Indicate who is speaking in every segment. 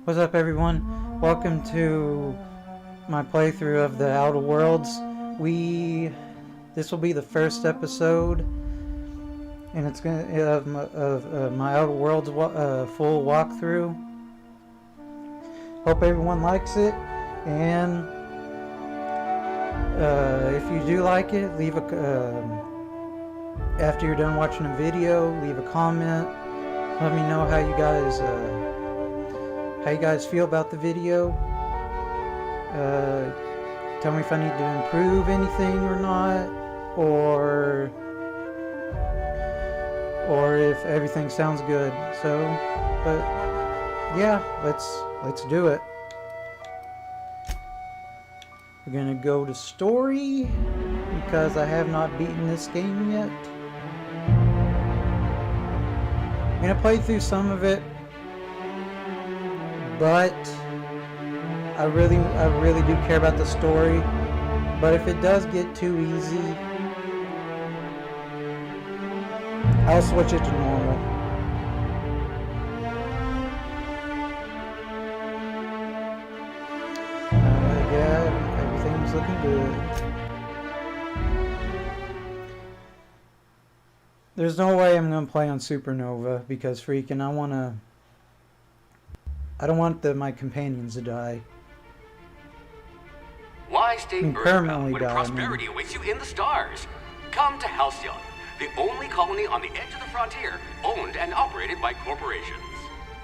Speaker 1: What's up, everyone? Welcome to my playthrough of the Outer Worlds. This will be the first episode, and it's gonna of my Outer Worlds full walkthrough. Hope everyone likes it, and if you do like it, leave a after you're done watching the video, leave a comment. Let me know how you guys feel about the video. Tell me if I need to improve anything or not, or if everything sounds good. So, but yeah, let's do it. We're gonna go to story because I have not beaten this game yet. I'm gonna play through some of it, but I really do care about the story. But if it does get too easy, I'll switch it to normal. Yeah, everything's looking good. There's no way I'm gonna play on Supernova because freaking I don't want my companions to die.
Speaker 2: Why stay
Speaker 1: permanently
Speaker 2: when prosperity awaits you in the stars? Come to Halcyon, the only colony on the edge of the frontier, owned and operated by corporations.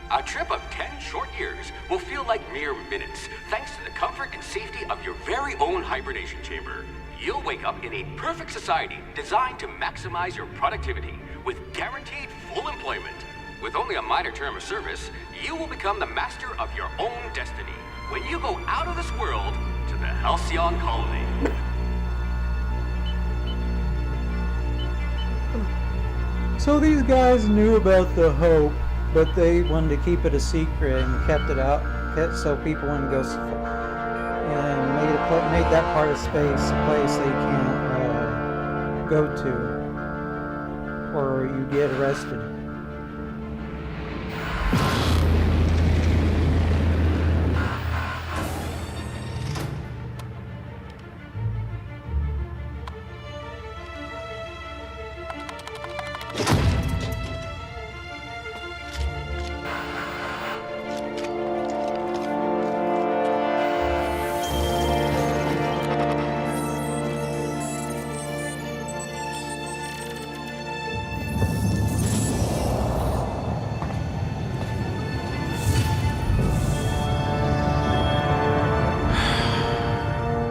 Speaker 2: A trip of 10 short years will feel like mere minutes, thanks to the comfort and safety of your very own hibernation chamber. You'll wake up in a perfect society designed to maximize your productivity with guaranteed full employment. With only a minor term of service, you will become the master of your own destiny when you go out of this world to the Halcyon colony.
Speaker 1: So these guys knew about the Hope, but they wanted to keep it a secret and kept it out, so people wouldn't go, and made that part of space a place they can't go to, or you get arrested.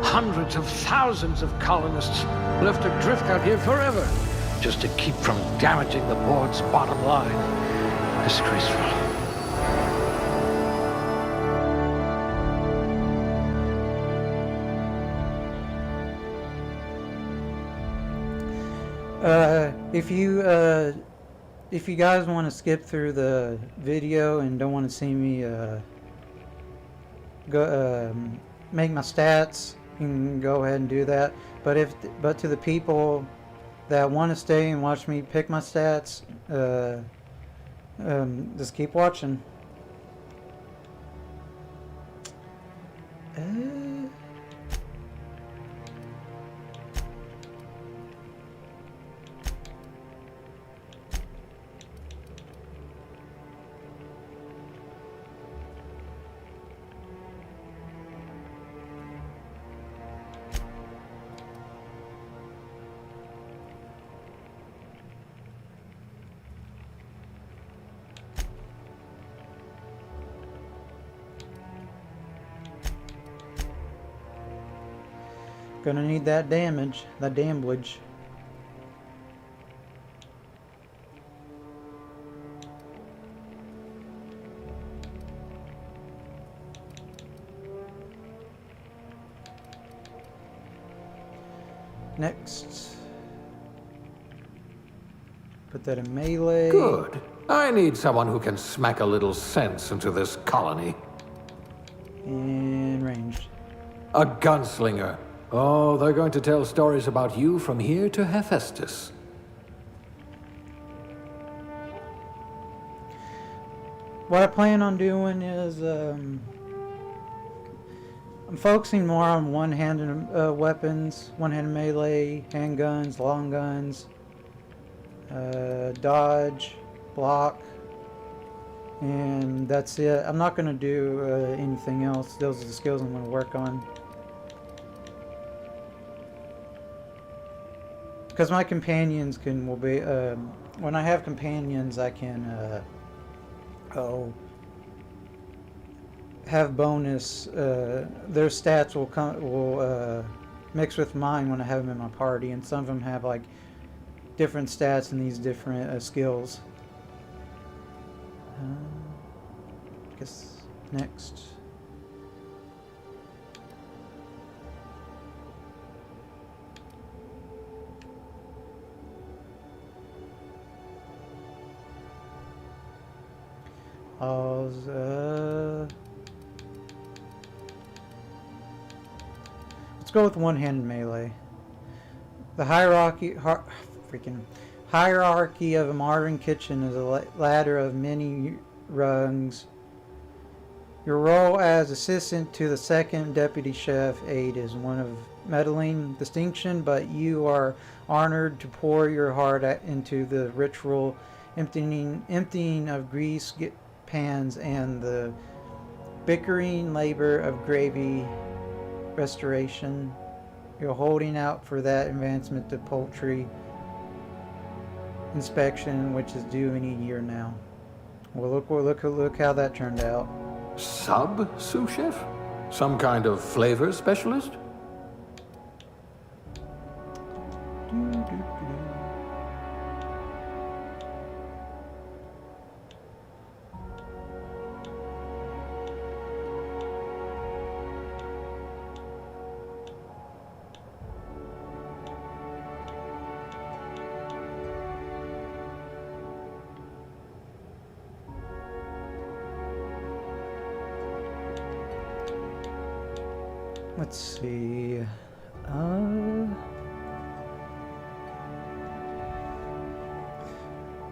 Speaker 3: Hundreds of thousands of colonists left adrift out here forever, just to keep from damaging the board's bottom line. Disgraceful.
Speaker 1: If you guys want to skip through the video and don't want to see me make my stats, you can go ahead and do that. But to the people that want to stay and watch me pick my stats, just keep watching. Gonna need that damage. Next. Put that in melee.
Speaker 3: Good. I need someone who can smack a little sense into this colony.
Speaker 1: And ranged.
Speaker 3: A gunslinger. Oh, they're going to tell stories about you from here to Hephaestus.
Speaker 1: what I plan on doing is I'm focusing more on one-handed weapons, one-handed melee, handguns, long guns, dodge, block, and that's it. I'm not going to do anything else. Those are the skills I'm going to work on. Because my companions will be, when I have companions, I can, have bonus, their stats will mix with mine when I have them in my party, and some of them have, like, different stats and these different skills. I guess next. Let's go with one-handed melee. The hierarchy of a modern kitchen is a ladder of many rungs. Your role as assistant to the second deputy chef aide is one of meddling distinction, but you are honored to pour your heart into the ritual emptying of grease pans and the bickering labor of gravy restoration. You're holding out for that advancement to poultry inspection, which is due any year now. Well, look how that turned out.
Speaker 3: Sous chef? Some kind of flavor specialist?
Speaker 1: Let's see. I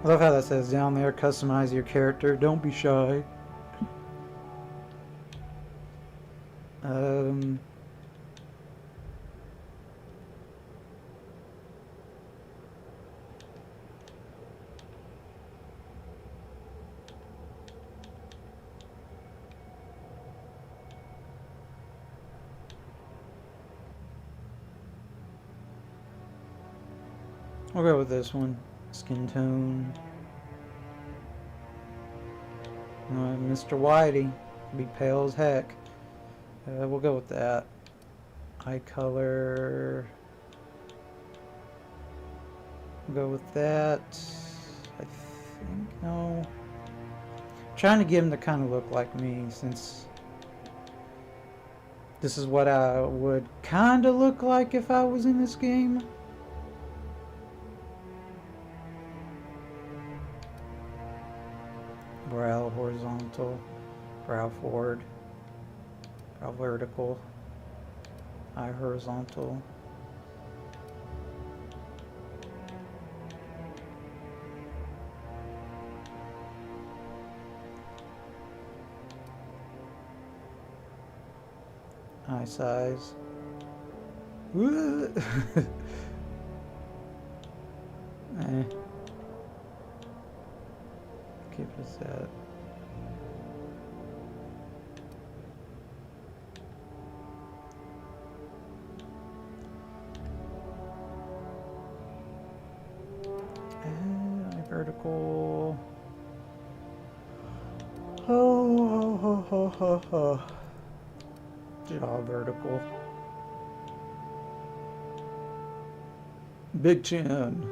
Speaker 1: love how that says down there, customize your character. Don't be shy. We'll go with this one. Skin tone. Mr. Whitey. Be pale as heck. We'll go with that. Eye color. We'll go with that. I think, no. I'm trying to get him to kind of look like me, since this is what I would kind of look like if I was in this game. Brow horizontal, brow forward, brow vertical, eye horizontal. Eye size. Eh. Keep this at. Vertical. Jaw vertical. Big chin.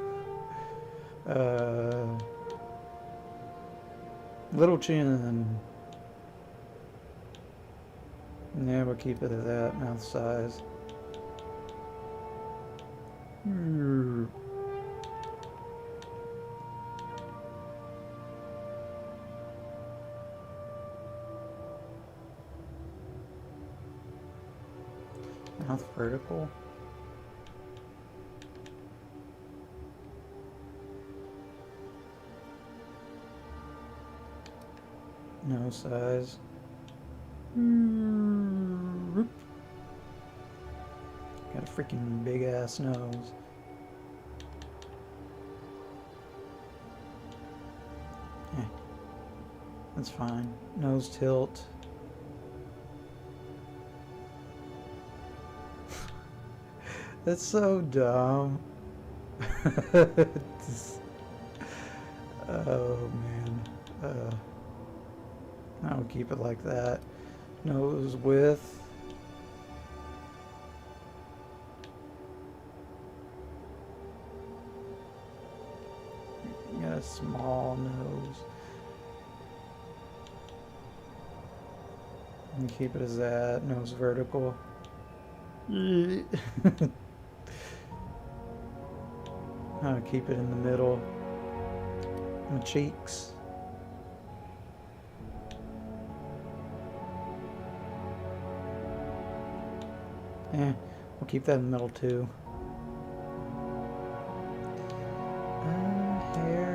Speaker 1: Little chin. Yeah, we'll keep it at that. Mouth size. Mouth vertical. Nose size. Got a freaking big ass nose. Eh, that's fine. Nose tilt. That's so dumb. Oh man. I'll keep it like that. Nose width. Got a small nose. And keep it as that. Nose vertical. I'll keep it in the middle. My cheeks. We'll keep that in the middle too. Hair.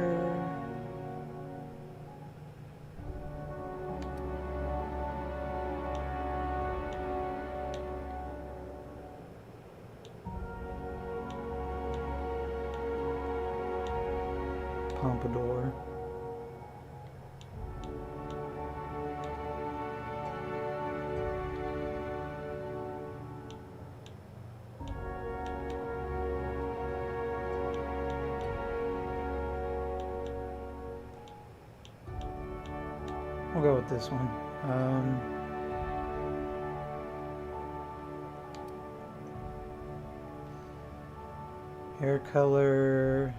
Speaker 1: Pompadour. We'll go with this one. Hair color.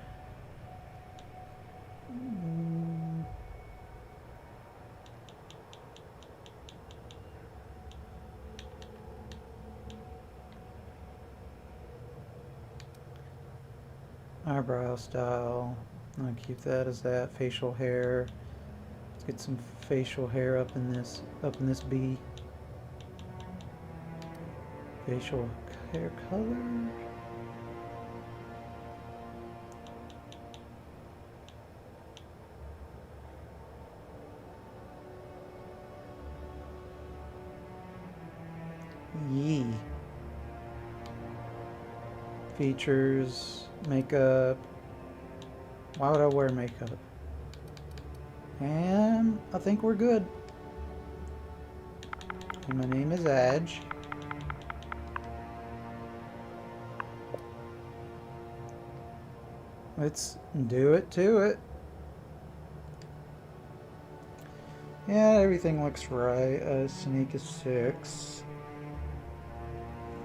Speaker 1: Eyebrow style. I'll keep that as that. Facial hair. Let's get some facial hair up in this bee. Facial hair color. Yee. Features, makeup. Why would I wear makeup? And I think we're good. And my name is Adge. Let's do it to it. Yeah, everything looks right. Sneak is 6.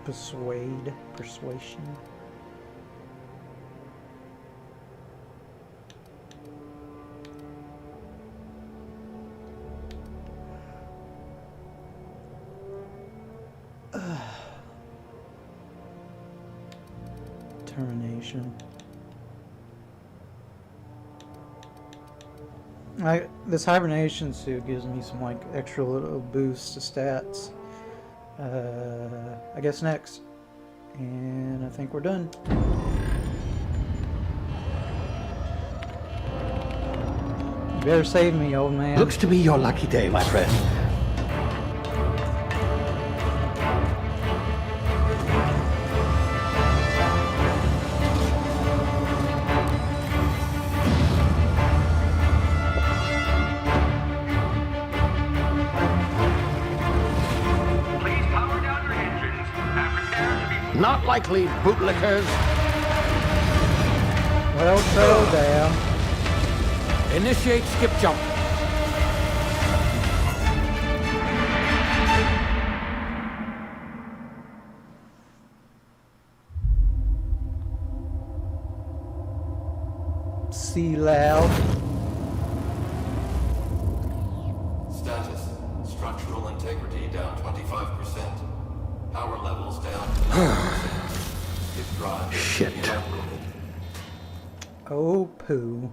Speaker 1: Persuasion. Determination. This hibernation suit gives me some like extra little boost to stats. I guess next. And I think we're done. You better save me, old man.
Speaker 3: Looks to be your lucky day, my friend. Not likely, bootlickers.
Speaker 1: Well, so damn.
Speaker 3: Initiate skip jump.
Speaker 1: See loud.
Speaker 4: Status. Structural integrity down 25%. Power levels down 10%. If drive
Speaker 3: Shit.
Speaker 4: evaporated.
Speaker 1: Oh, poo.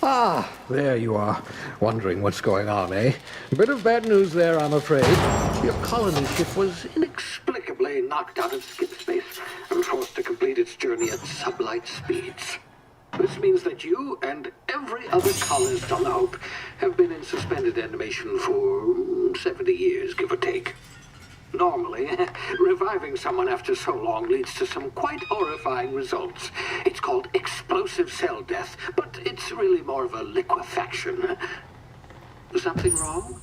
Speaker 3: Ah, there you are. Wondering what's going on, eh? Bit of bad news there, I'm afraid. Your colony ship was inexplicably knocked out of skip space and forced to complete its journey at sublight speeds. This means that you and every other colonist on the Hope have been in suspended animation for 70 years, give or take. Normally, reviving someone after so long leads to some quite horrifying results. It's called explosive cell death, but it's really more of a liquefaction. Something wrong?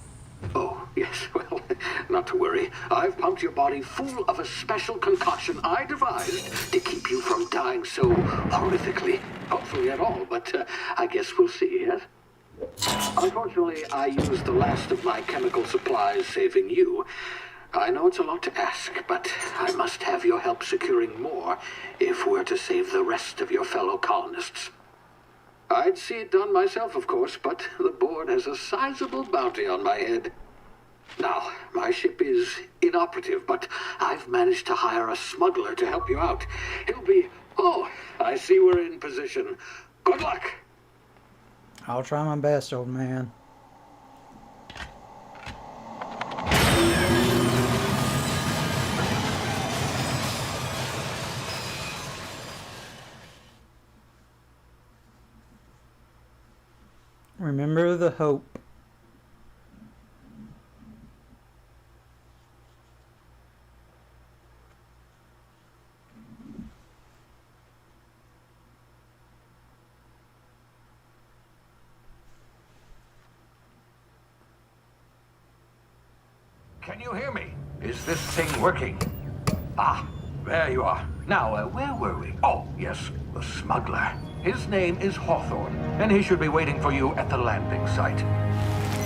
Speaker 3: Oh, yes, well, not to worry. I've pumped your body full of a special concoction I devised to keep you from dying so horrifically. Hopefully at all, but I guess we'll see, yes? Unfortunately, I used the last of my chemical supplies saving you. I know it's a lot to ask, but I must have your help securing more if we're to save the rest of your fellow colonists. I'd see it done myself, of course, but the board has a sizable bounty on my head. Now, my ship is inoperative, but I've managed to hire a smuggler to help you out. He'll be... Oh, I see we're in position. Good luck!
Speaker 1: I'll try my best, old man. Remember the Hope.
Speaker 3: Can you hear me? Is this thing working? Ah, there you are. Now, where were we? Oh, yes, the smuggler. His name is Hawthorne, and he should be waiting for you at the landing site.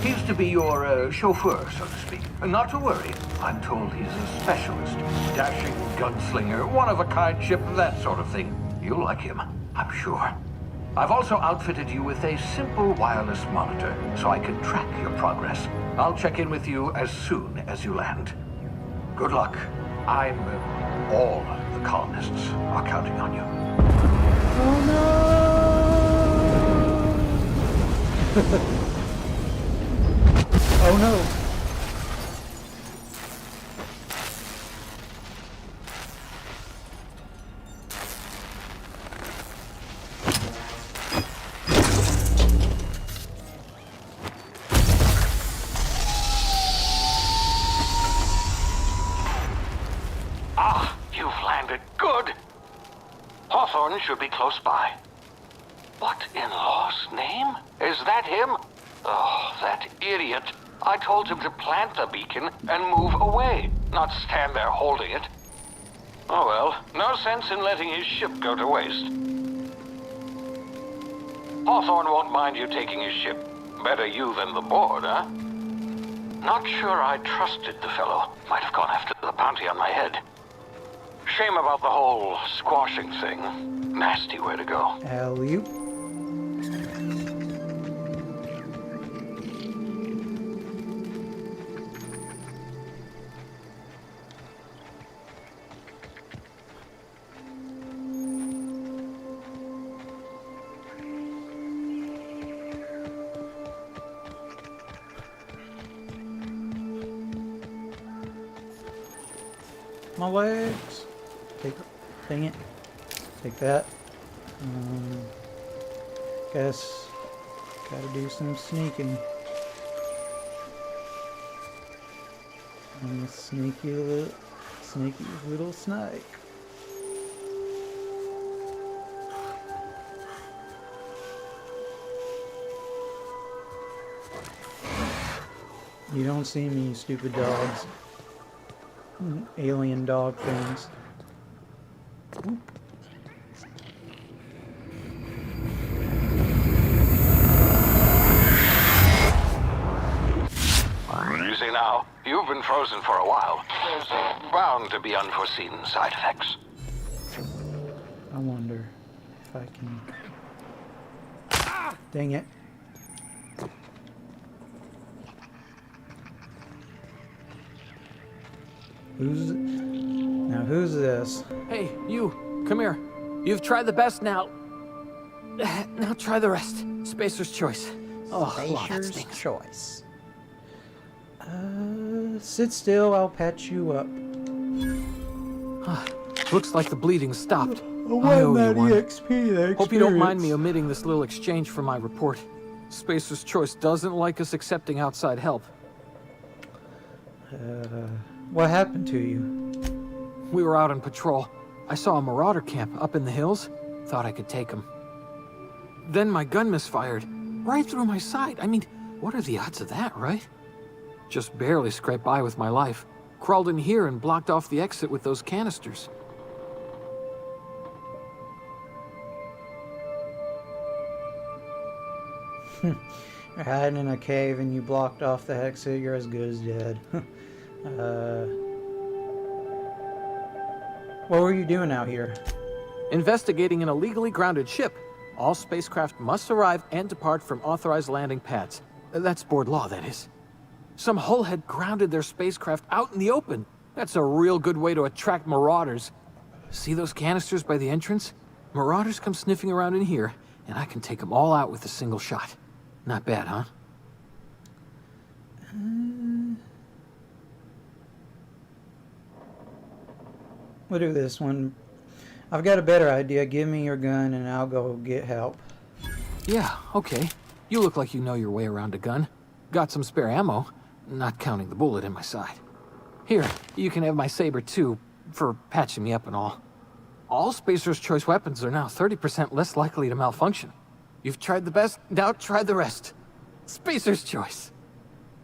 Speaker 3: He's to be your chauffeur, so to speak. Not to worry. I'm told he's a specialist. Dashing gunslinger, one-of-a-kind ship, that sort of thing. You'll like him, I'm sure. I've also outfitted you with a simple wireless monitor, so I can track your progress. I'll check in with you as soon as you land. Good luck. All the colonists are counting on you.
Speaker 1: Oh no! Oh no!
Speaker 3: Ah, you've landed. Good. Hawthorne should be close by. What in law's name? Is that him? Oh, that idiot. I told him to plant the beacon and move away, not stand there holding it. Oh well, no sense in letting his ship go to waste. Hawthorne won't mind you taking his ship. Better you than the board, huh? Not sure I trusted the fellow. Might have gone after the bounty on my head. Shame about the whole squashing thing. Nasty way to go.
Speaker 1: Alley-oop. My legs. Dang it. Take that. Guess gotta do some sneaking. I'm a sneaky little snake. You don't see me, you stupid dogs. Alien dog things. Ooh.
Speaker 3: Easy now. You've been frozen for a while. There's bound to be unforeseen side effects.
Speaker 1: I wonder if I can... Dang it. Who's this?
Speaker 5: Hey, you, come here. You've tried the best now. Now try the rest. Spacer's choice. Oh, wow, that
Speaker 1: Spacer's
Speaker 5: stinks.
Speaker 1: choice. Sit still, I'll patch you up.
Speaker 5: Looks like the bleeding stopped.
Speaker 1: I
Speaker 5: I
Speaker 1: want
Speaker 5: owe you
Speaker 1: that
Speaker 5: one.
Speaker 1: EXP, that
Speaker 5: Hope you don't mind me
Speaker 1: experience.
Speaker 5: omitting this little exchange from my report. Spacer's choice doesn't like us accepting outside help.
Speaker 1: What happened to you?
Speaker 5: We were out on patrol. I saw a marauder camp up in the hills. Thought I could take him. Then my gun misfired. Right through my side. I mean, what are the odds of that, right? Just barely scraped by with my life. Crawled in here and blocked off the exit with those canisters.
Speaker 1: You're hiding in a cave and you blocked off the exit, you're as good as dead. What were you doing out here?
Speaker 5: Investigating an illegally grounded ship. All spacecraft must arrive and depart from authorized landing pads. That's board law, that is. Some hull had grounded their spacecraft out in the open. That's a real good way to attract marauders. See those canisters by the entrance? Marauders come sniffing around in here, and I can take them all out with a single shot. Not bad, huh?
Speaker 1: We'll do this one. I've got a better idea. Give me your gun and I'll go get help.
Speaker 5: Yeah, okay. You look like you know your way around a gun. Got some spare ammo, not counting the bullet in my side. Here, you can have my saber too, for patching me up and all. All Spacer's choice weapons are now 30% less likely to malfunction. You've tried the best, now try the rest. Spacer's choice.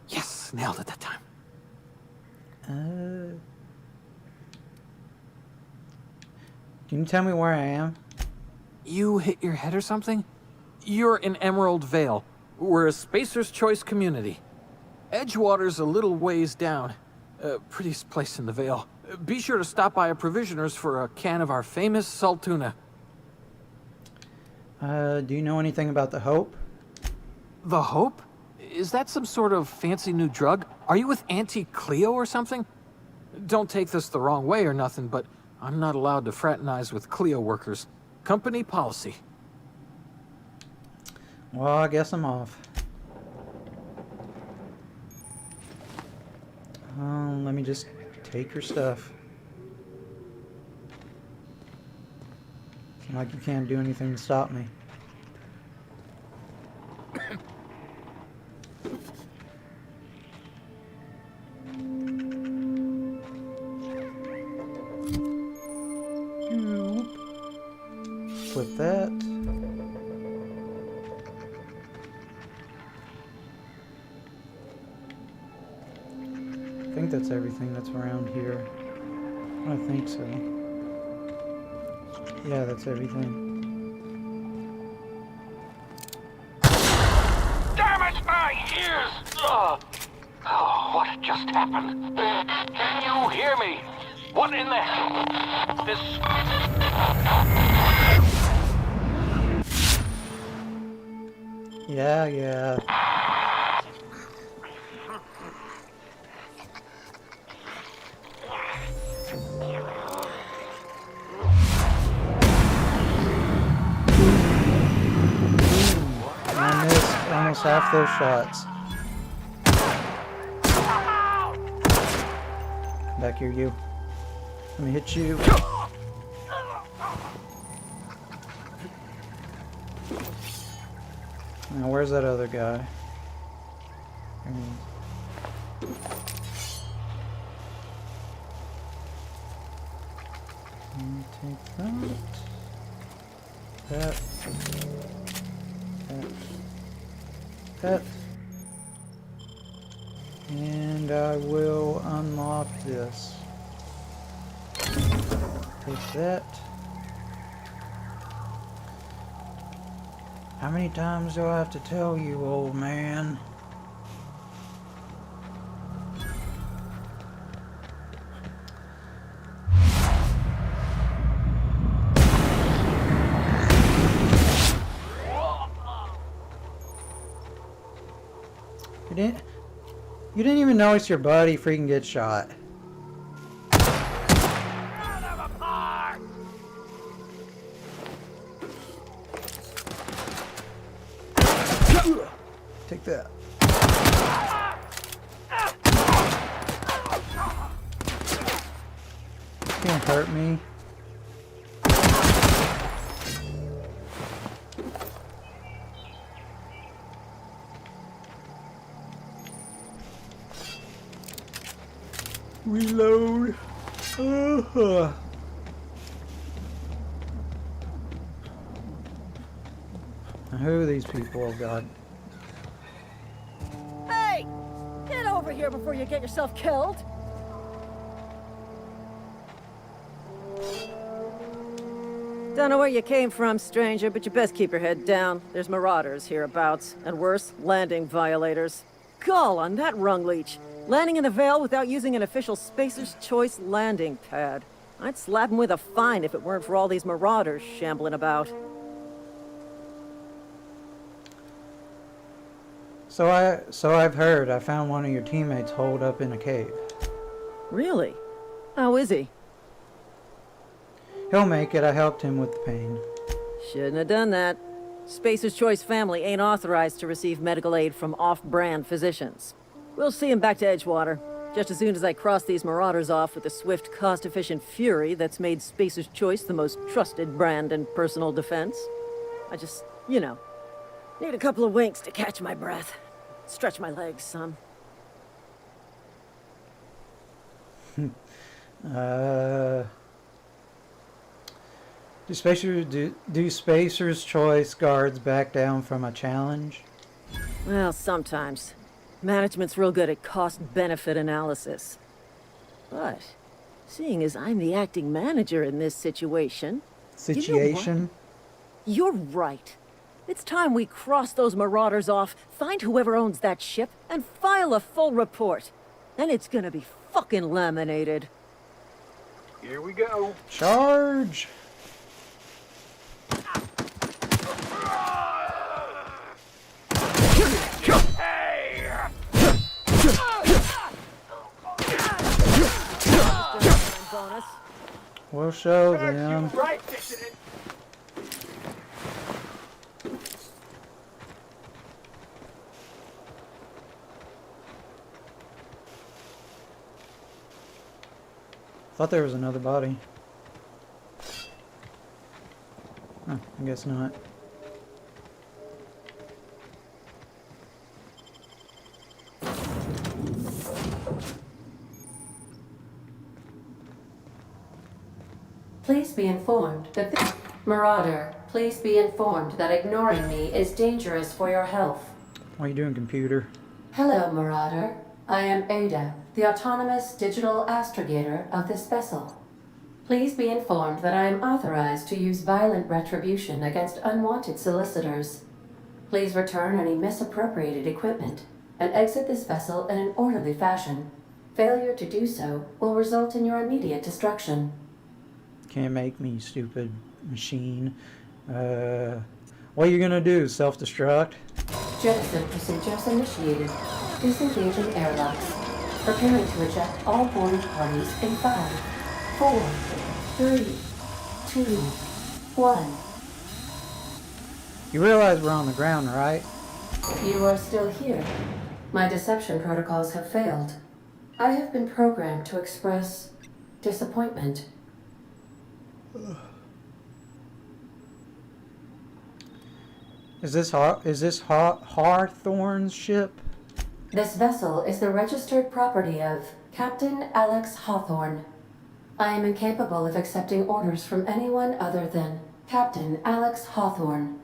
Speaker 5: Yes, nailed it that time.
Speaker 1: Can you tell me where I am?
Speaker 5: You hit your head or something? You're in Emerald Vale. We're a Spacer's Choice community. Edgewater's a little ways down. Prettiest place in the Vale. Be sure to stop by a provisioner's for a can of our famous salt tuna.
Speaker 1: Do you know anything about the Hope?
Speaker 5: The Hope? Is that some sort of fancy new drug? Are you with Auntie Cleo or something? Don't take this the wrong way or nothing, but I'm not allowed to fraternize with Cleo workers. Company policy.
Speaker 1: Well, I guess I'm off. Let me just take your stuff. It's not like you can't do anything to stop me. Flip that. I think that's everything that's around here. I think so. Yeah, that's everything.
Speaker 6: Damn it, my ears! Ugh. Oh, what just happened? Can you hear me? What in the hell? This...
Speaker 1: Yeah. I missed almost half those shots. Back here, you. Let me hit you. Now, where's that other guy? Take that, and I will unlock this. Take that. How many times do I have to tell you, old man? You didn't even notice your buddy freaking get shot. Take that. Can't hurt me. Reload. Now who are these people? Oh God.
Speaker 7: Hey! Get over here before you get yourself killed! Don't know where you came from, stranger, but you best keep your head down. There's marauders hereabouts, and worse, landing violators. Gall on that rung leech. Landing in the Vale without using an official Spacer's Choice landing pad. I'd slap him with a fine if it weren't for all these marauders shambling about.
Speaker 1: So I've heard. I found one of your teammates holed up in a cave.
Speaker 7: Really? How is he?
Speaker 1: He'll make it. I helped him with the pain.
Speaker 7: Shouldn't have done that. Spacer's Choice family ain't authorized to receive medical aid from off-brand physicians. We'll see him back to Edgewater, just as soon as I cross these marauders off with the swift, cost-efficient fury that's made Spacer's Choice the most trusted brand in personal defense. I just, you know, need a couple of winks to catch my breath. Stretch my legs, son. Do Spacer's Choice guards back down from a challenge? Well, sometimes. Management's real good at cost-benefit analysis. But, seeing as I'm the acting manager in this situation...
Speaker 1: Situation?
Speaker 7: You're right. It's time we cross those marauders off, find whoever owns that ship, and file a full report. Then it's gonna be fucking laminated.
Speaker 6: Here we go.
Speaker 1: Charge!
Speaker 7: Bonus.
Speaker 1: We'll show them.
Speaker 6: Right, dissident.
Speaker 1: Thought there was another body. Huh, I guess not.
Speaker 8: Please be informed that this Marauder, please be informed that ignoring me is dangerous for your health.
Speaker 1: What are you doing, computer?
Speaker 8: Hello, Marauder. I am Ada, the autonomous digital astrogator of this vessel. Please be informed that I am authorized to use violent retribution against unwanted solicitors. Please return any misappropriated equipment and exit this vessel in an orderly fashion. Failure to do so will result in your immediate destruction.
Speaker 1: Can't make me, stupid machine. What are you gonna do? Self-destruct?
Speaker 8: Jettison procedures initiated. Disengaging airlocks. Preparing to eject all boarding parties in 5, 4, 3, 2, 1.
Speaker 1: You realize we're on the ground, right?
Speaker 8: You are still here. My deception protocols have failed. I have been programmed to express disappointment.
Speaker 1: Is this Hawthorne's ship?
Speaker 8: This vessel is the registered property of Captain Alex Hawthorne. I am incapable of accepting orders from anyone other than Captain Alex Hawthorne.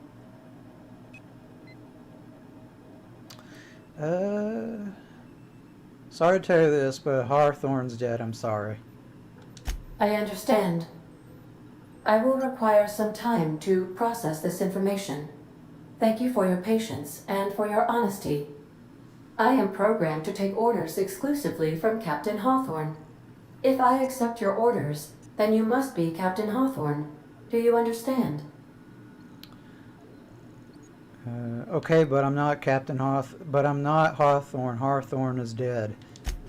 Speaker 1: Sorry to tell you this, but Hawthorne's dead. I'm sorry.
Speaker 8: I understand. I will require some time to process this information. Thank you for your patience and for your honesty. I am programmed to take orders exclusively from Captain Hawthorne. If I accept your orders, then you must be Captain Hawthorne. Do you understand?
Speaker 1: Okay, but I'm not I'm not Hawthorne. Hawthorne is dead.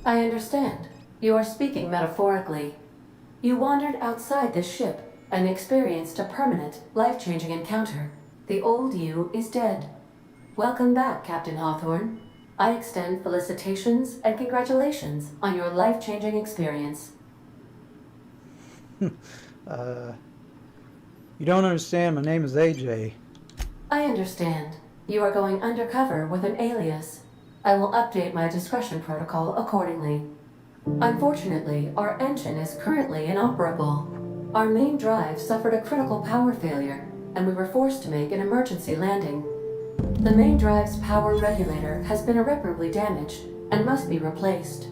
Speaker 8: I understand. You are speaking metaphorically. You wandered outside this ship and experienced a permanent, life-changing encounter. The old you is dead. Welcome back, Captain Hawthorne. I extend felicitations and congratulations on your life-changing experience.
Speaker 1: You don't understand. My name is AJ.
Speaker 8: I understand. You are going undercover with an alias. I will update my discretion protocol accordingly. Unfortunately, our engine is currently inoperable. Our main drive suffered a critical power failure, and we were forced to make an emergency landing. The main drive's power regulator has been irreparably damaged and must be replaced.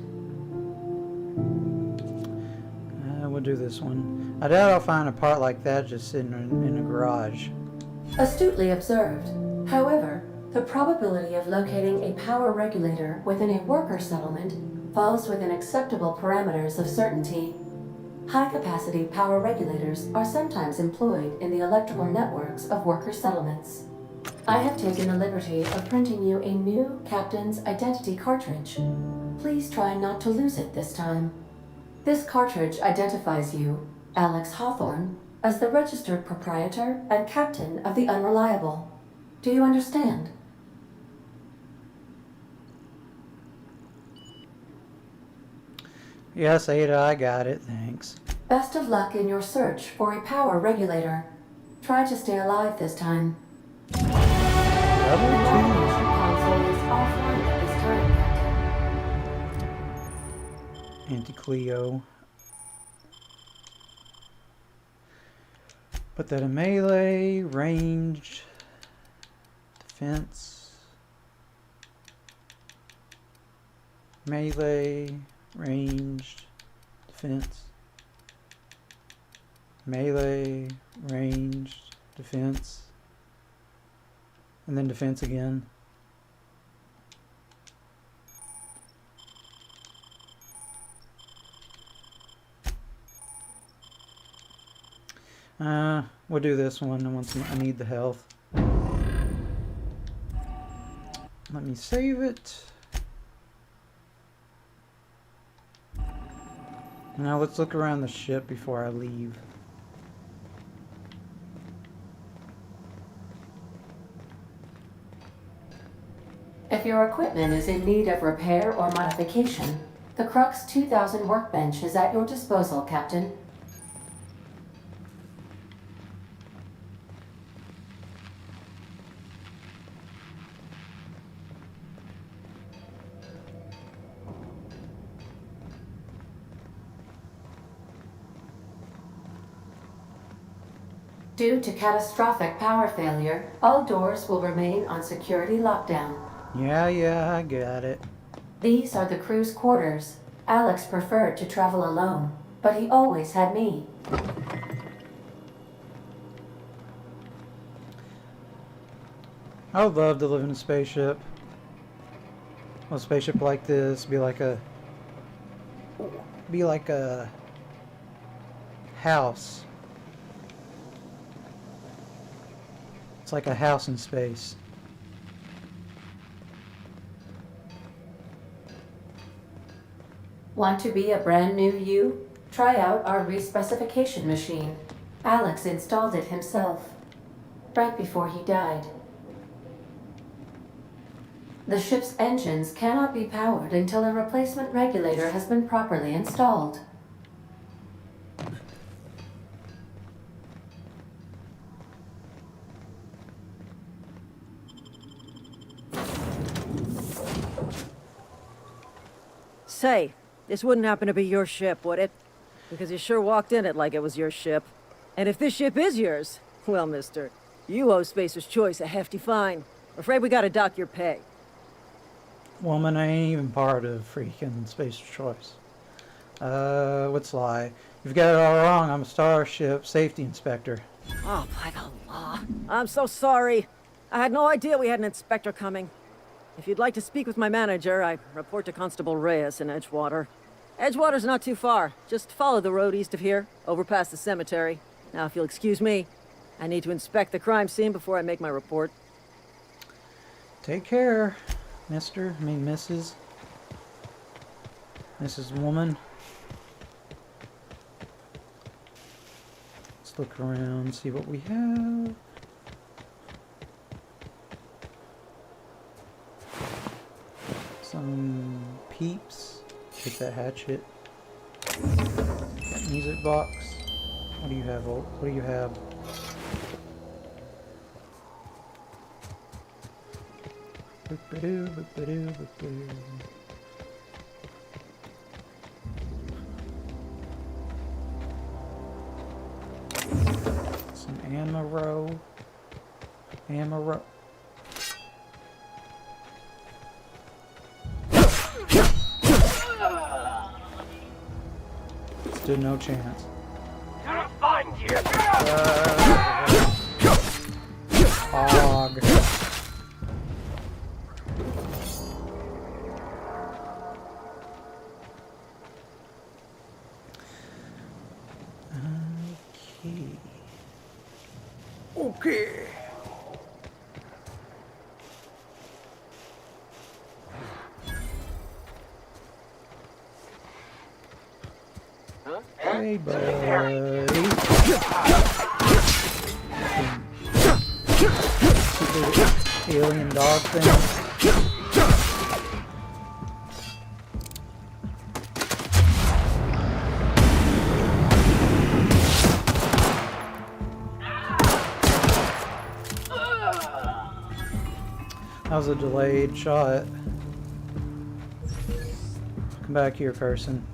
Speaker 1: We'll do this one. I doubt I'll find a part like that just sitting in a garage.
Speaker 8: Astutely observed. However, the probability of locating a power regulator within a worker settlement falls within acceptable parameters of certainty. High-capacity power regulators are sometimes employed in the electrical networks of worker settlements. I have taken the liberty of printing you a new Captain's Identity cartridge. Please try not to lose it this time. This cartridge identifies you, Alex Hawthorne, as the registered proprietor and captain of the Unreliable. Do you understand?
Speaker 1: Yes, Ada, I got it. Thanks.
Speaker 8: Best of luck in your search for a power regulator. Try to stay alive this time.
Speaker 1: Level 2.
Speaker 8: Console is offline at this time, Captain.
Speaker 1: Anti-Cleo. Put that in melee, ranged, defense, melee, ranged, defense, melee, ranged, defense, and then defense again. We'll do this one once I need the health. Let me save it. Now let's look around the ship before I leave.
Speaker 8: If your equipment is in need of repair or modification, the Crux 2000 workbench is at your disposal, Captain. Due to catastrophic power failure, all doors will remain on security lockdown.
Speaker 1: Yeah, I got it.
Speaker 8: These are the crew's quarters. Alex preferred to travel alone, but he always had me.
Speaker 1: I would love to live in a spaceship. A spaceship like this, be like a house. It's like a house in space.
Speaker 8: Want to be a brand new you? Try out our respecification machine. Alex installed it himself, right before he died. The ship's engines cannot be powered until a replacement regulator has been properly installed.
Speaker 7: Say, this wouldn't happen to be your ship, would it? Because you sure walked in it like it was your ship. And if this ship is yours, well, mister, you owe Spacer's Choice a hefty fine. Afraid we gotta dock your pay.
Speaker 1: Woman, I ain't even part of freaking Spacer's Choice. What's lie? You've got it all wrong. I'm a Starship Safety Inspector.
Speaker 7: Oh, by the law. I'm so sorry. I had no idea we had an inspector coming. If you'd like to speak with my manager, I report to Constable Reyes in Edgewater. Edgewater's not too far. Just follow the road east of here, over past the cemetery. Now, if you'll excuse me, I need to inspect the crime scene before I make my report.
Speaker 1: Take care, Mrs. Woman. Let's look around, see what we have. some peeps. Take that hatchet. Music box. What do you have? What do you have? Boop-a-doo, boop-a-doo, boop-a-doo. Some ammo. Ammo. Stood no chance.
Speaker 6: Gonna find you.
Speaker 1: Hog. Okay. Hey, buddy. Stupid alien dog thing. That was a delayed shot. Come back here, person.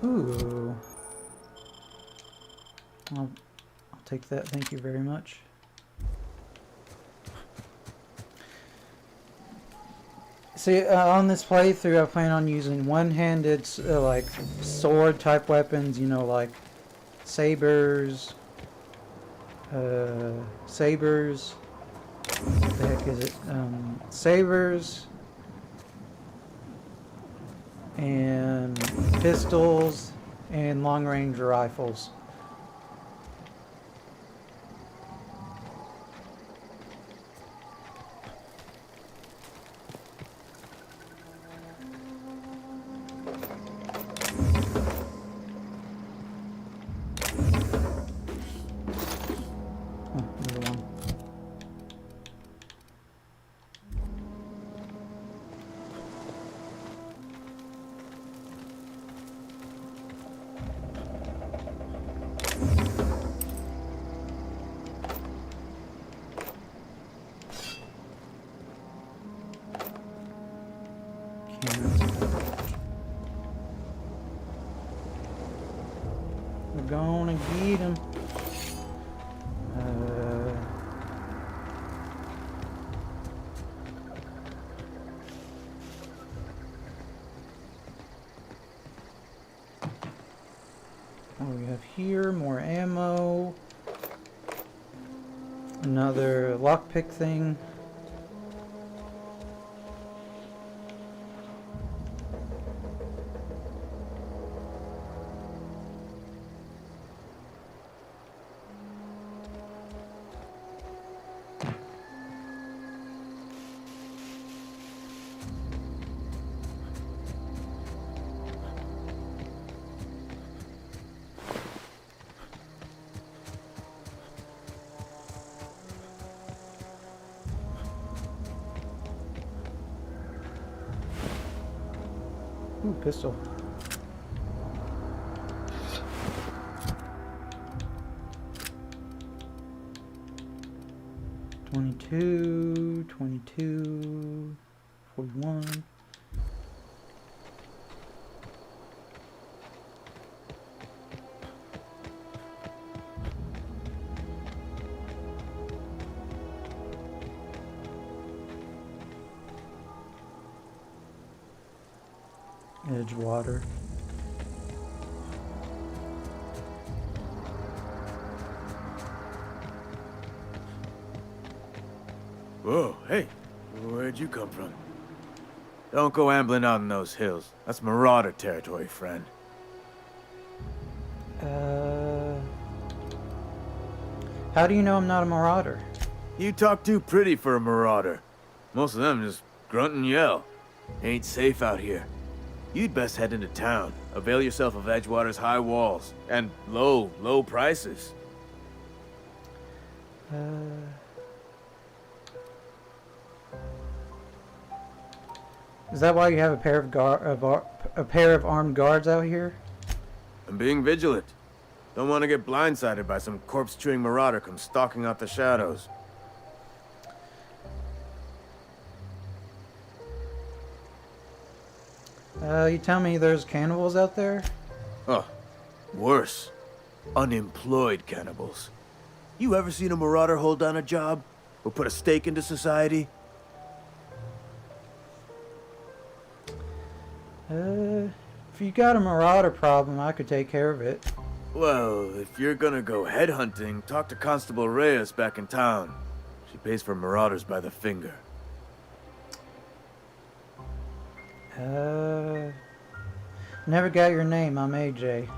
Speaker 1: Ooh. I'll take that. Thank you very much. See, on this playthrough, I plan on using one-handed, like, sword-type weapons, you know, like sabers, what the heck is it, sabers, and pistols, and long-range rifles. We're gonna get him. What do we have here? More ammo. Another lockpick thing. Ooh, pistol. $22, $22, $41. Edgewater.
Speaker 9: Whoa, hey, where'd you come from? Don't go ambling out in those hills. That's Marauder territory, friend.
Speaker 1: How do you know I'm not a marauder?
Speaker 9: You talk too pretty for a Marauder. Most of them just grunt and yell. Ain't safe out here. You'd best head into town. Avail yourself of Edgewater's high walls and low prices.
Speaker 1: Is that why you have a pair of armed guards out here?
Speaker 9: I'm being vigilant. Don't want to get blindsided by some corpse-chewing marauder come stalking out the shadows.
Speaker 1: You tell me there's cannibals out there?
Speaker 9: Oh, worse. Unemployed cannibals. You ever seen a marauder hold down a job? Or put a stake into society?
Speaker 1: If you got a marauder problem, I could take care of it.
Speaker 9: Well, if you're gonna go headhunting, talk to Constable Reyes back in town. She pays for marauders by the finger.
Speaker 1: Never got your name. I'm AJ.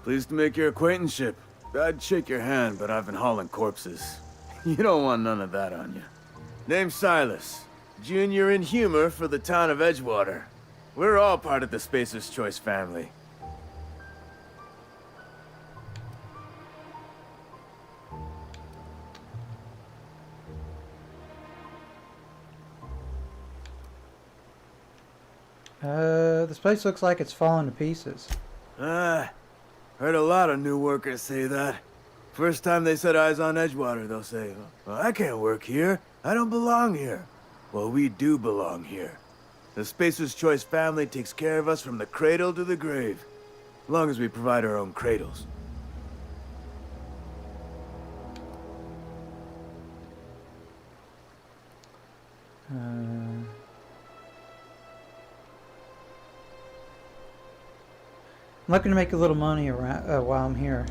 Speaker 9: Pleased to make your acquaintanceship. I'd shake your hand, but I've been hauling corpses. You don't want none of that on you. Name's Silas. Junior in humor for the town of Edgewater. We're all part of the Spacer's Choice family.
Speaker 1: This place looks like it's falling to pieces.
Speaker 9: Heard a lot of new workers say that. First time they set eyes on Edgewater, they'll say, well, I can't work here. I don't belong here. Well, we do belong here. The Spacer's Choice family takes care of us from the cradle to the grave. As long as we provide our own cradles.
Speaker 1: I'm looking to make a little money around, while I'm here.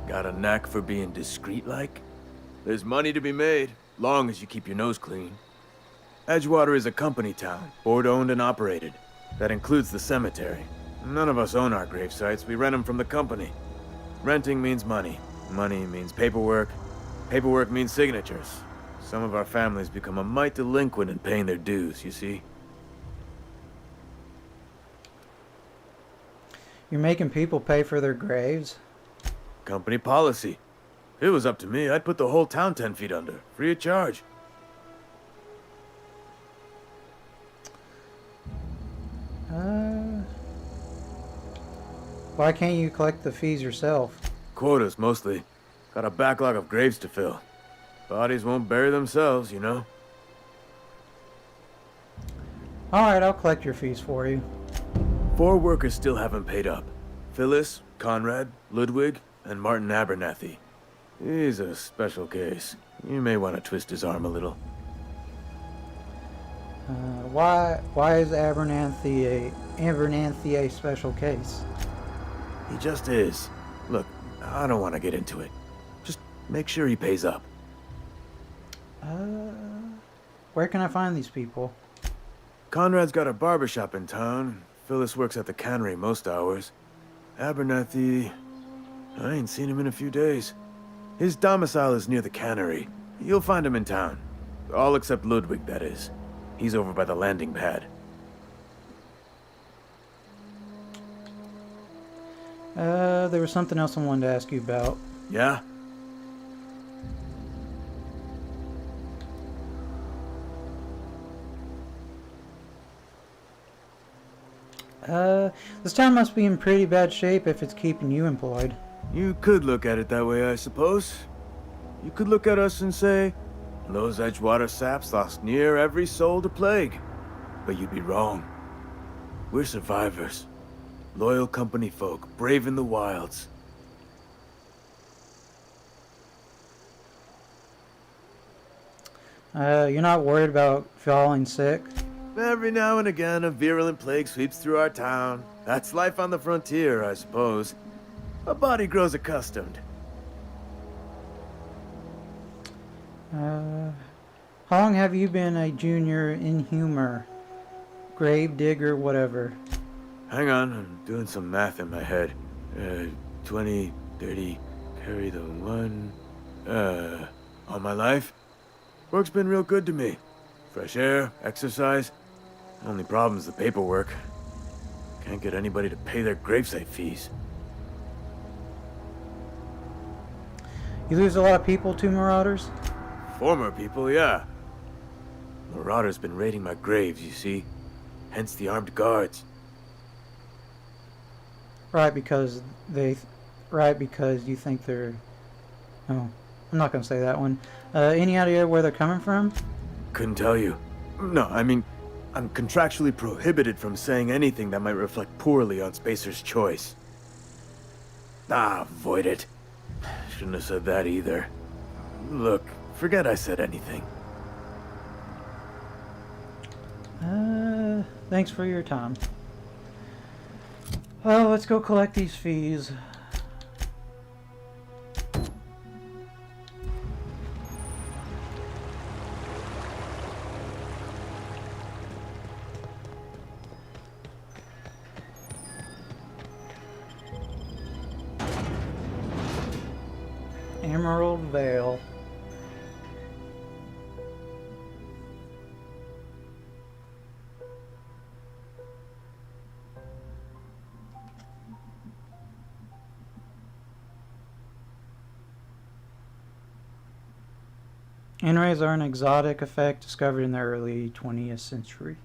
Speaker 9: Got a knack for being discreet-like? There's money to be made, long as you keep your nose clean. Edgewater is a company town, board-owned and operated. That includes the cemetery. None of us own our grave sites, we rent them from the company. Renting means money. Money means paperwork. Paperwork means signatures. Some of our families become a mite delinquent in paying their dues, you see?
Speaker 1: You're making people pay for their graves?
Speaker 9: Company policy. If it was up to me, I'd put the whole town 10 feet under, free of charge.
Speaker 1: Why can't you collect the fees yourself?
Speaker 9: Quotas, mostly. Got a backlog of graves to fill. Bodies won't bury themselves, you know?
Speaker 1: Alright, I'll collect your fees for you.
Speaker 9: 4 workers still haven't paid up. Phyllis, Conrad, Ludwig, and Martin Abernathy. He's a special case. You may want to twist his arm a little.
Speaker 1: Why is Abernathy a special case?
Speaker 9: He just is. Look, I don't want to get into it. Just make sure he pays up.
Speaker 1: Where can I find these people?
Speaker 9: Conrad's got a barbershop in town. Phyllis works at the cannery most hours. Abernathy... I ain't seen him in a few days. His domicile is near the cannery. You'll find him in town. All except Ludwig, that is. He's over by the landing pad.
Speaker 1: There was something else I wanted to ask you about.
Speaker 9: Yeah?
Speaker 1: This town must be in pretty bad shape if it's keeping you employed.
Speaker 9: You could look at it that way, I suppose. You could look at us and say, those Edgewater saps lost near every soul to plague. But you'd be wrong. We're survivors. Loyal company folk, brave in the wilds.
Speaker 1: You're not worried about falling sick?
Speaker 9: Every now and again, a virulent plague sweeps through our town. That's life on the frontier, I suppose. A body grows accustomed.
Speaker 1: How long have you been a junior in humor? Grave digger, whatever.
Speaker 9: Hang on, I'm doing some math in my head. 20, 30, carry the 1... all my life? Work's been real good to me. Fresh air, exercise. Only problem's the paperwork. Can't get anybody to pay their gravesite fees.
Speaker 1: You lose a lot of people to Marauders?
Speaker 9: Former people, yeah. Marauders been raiding my graves, you see. Hence the armed guards.
Speaker 1: Right, because you think they're... Oh, I'm not gonna say that one. Any idea where they're coming from?
Speaker 9: Couldn't tell you. No, I mean, I'm contractually prohibited from saying anything that might reflect poorly on Spacer's Choice. Ah, avoid it. Shouldn't have said that either. Look, forget I said anything.
Speaker 1: Thanks for your time. Well, let's go collect these fees. Emerald Vale. N-rays are an exotic effect discovered in the early 20th century.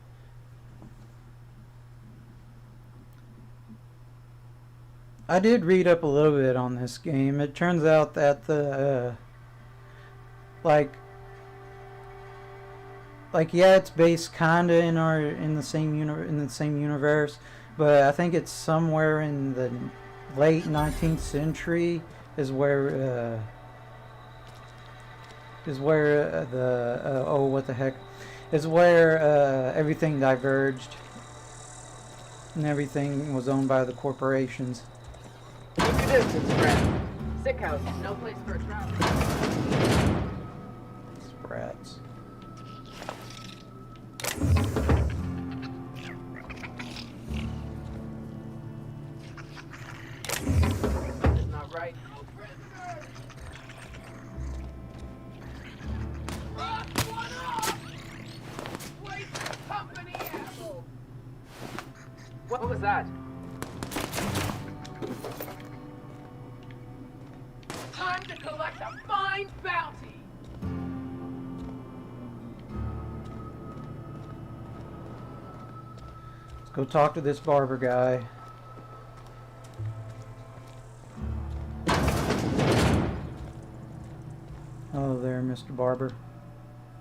Speaker 1: I did read up a little bit on this game. It turns out that the yeah, it's based kinda in the same universe, but I think it's somewhere in the late 19th century is where everything diverged and everything was owned by the corporations.
Speaker 10: Keep your distance, friend. Sick house, no place for a traveler.
Speaker 1: Sprats.
Speaker 10: Something's not right. What was that? Time to collect a fine bounty!
Speaker 1: Let's go talk to this barber guy. Hello there, Mr. Barber.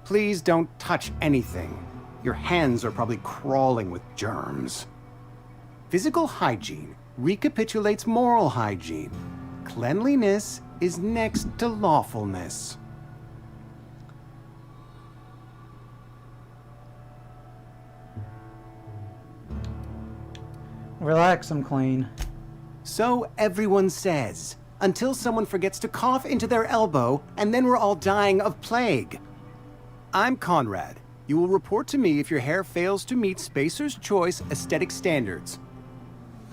Speaker 11: Please don't touch anything. Your hands are probably crawling with germs. Physical hygiene recapitulates moral hygiene. Cleanliness is next to lawfulness.
Speaker 1: Relax, I'm clean.
Speaker 11: So everyone says, until someone forgets to cough into their elbow, and then we're all dying of plague. I'm Conrad. You will report to me if your hair fails to meet Spacer's Choice aesthetic standards.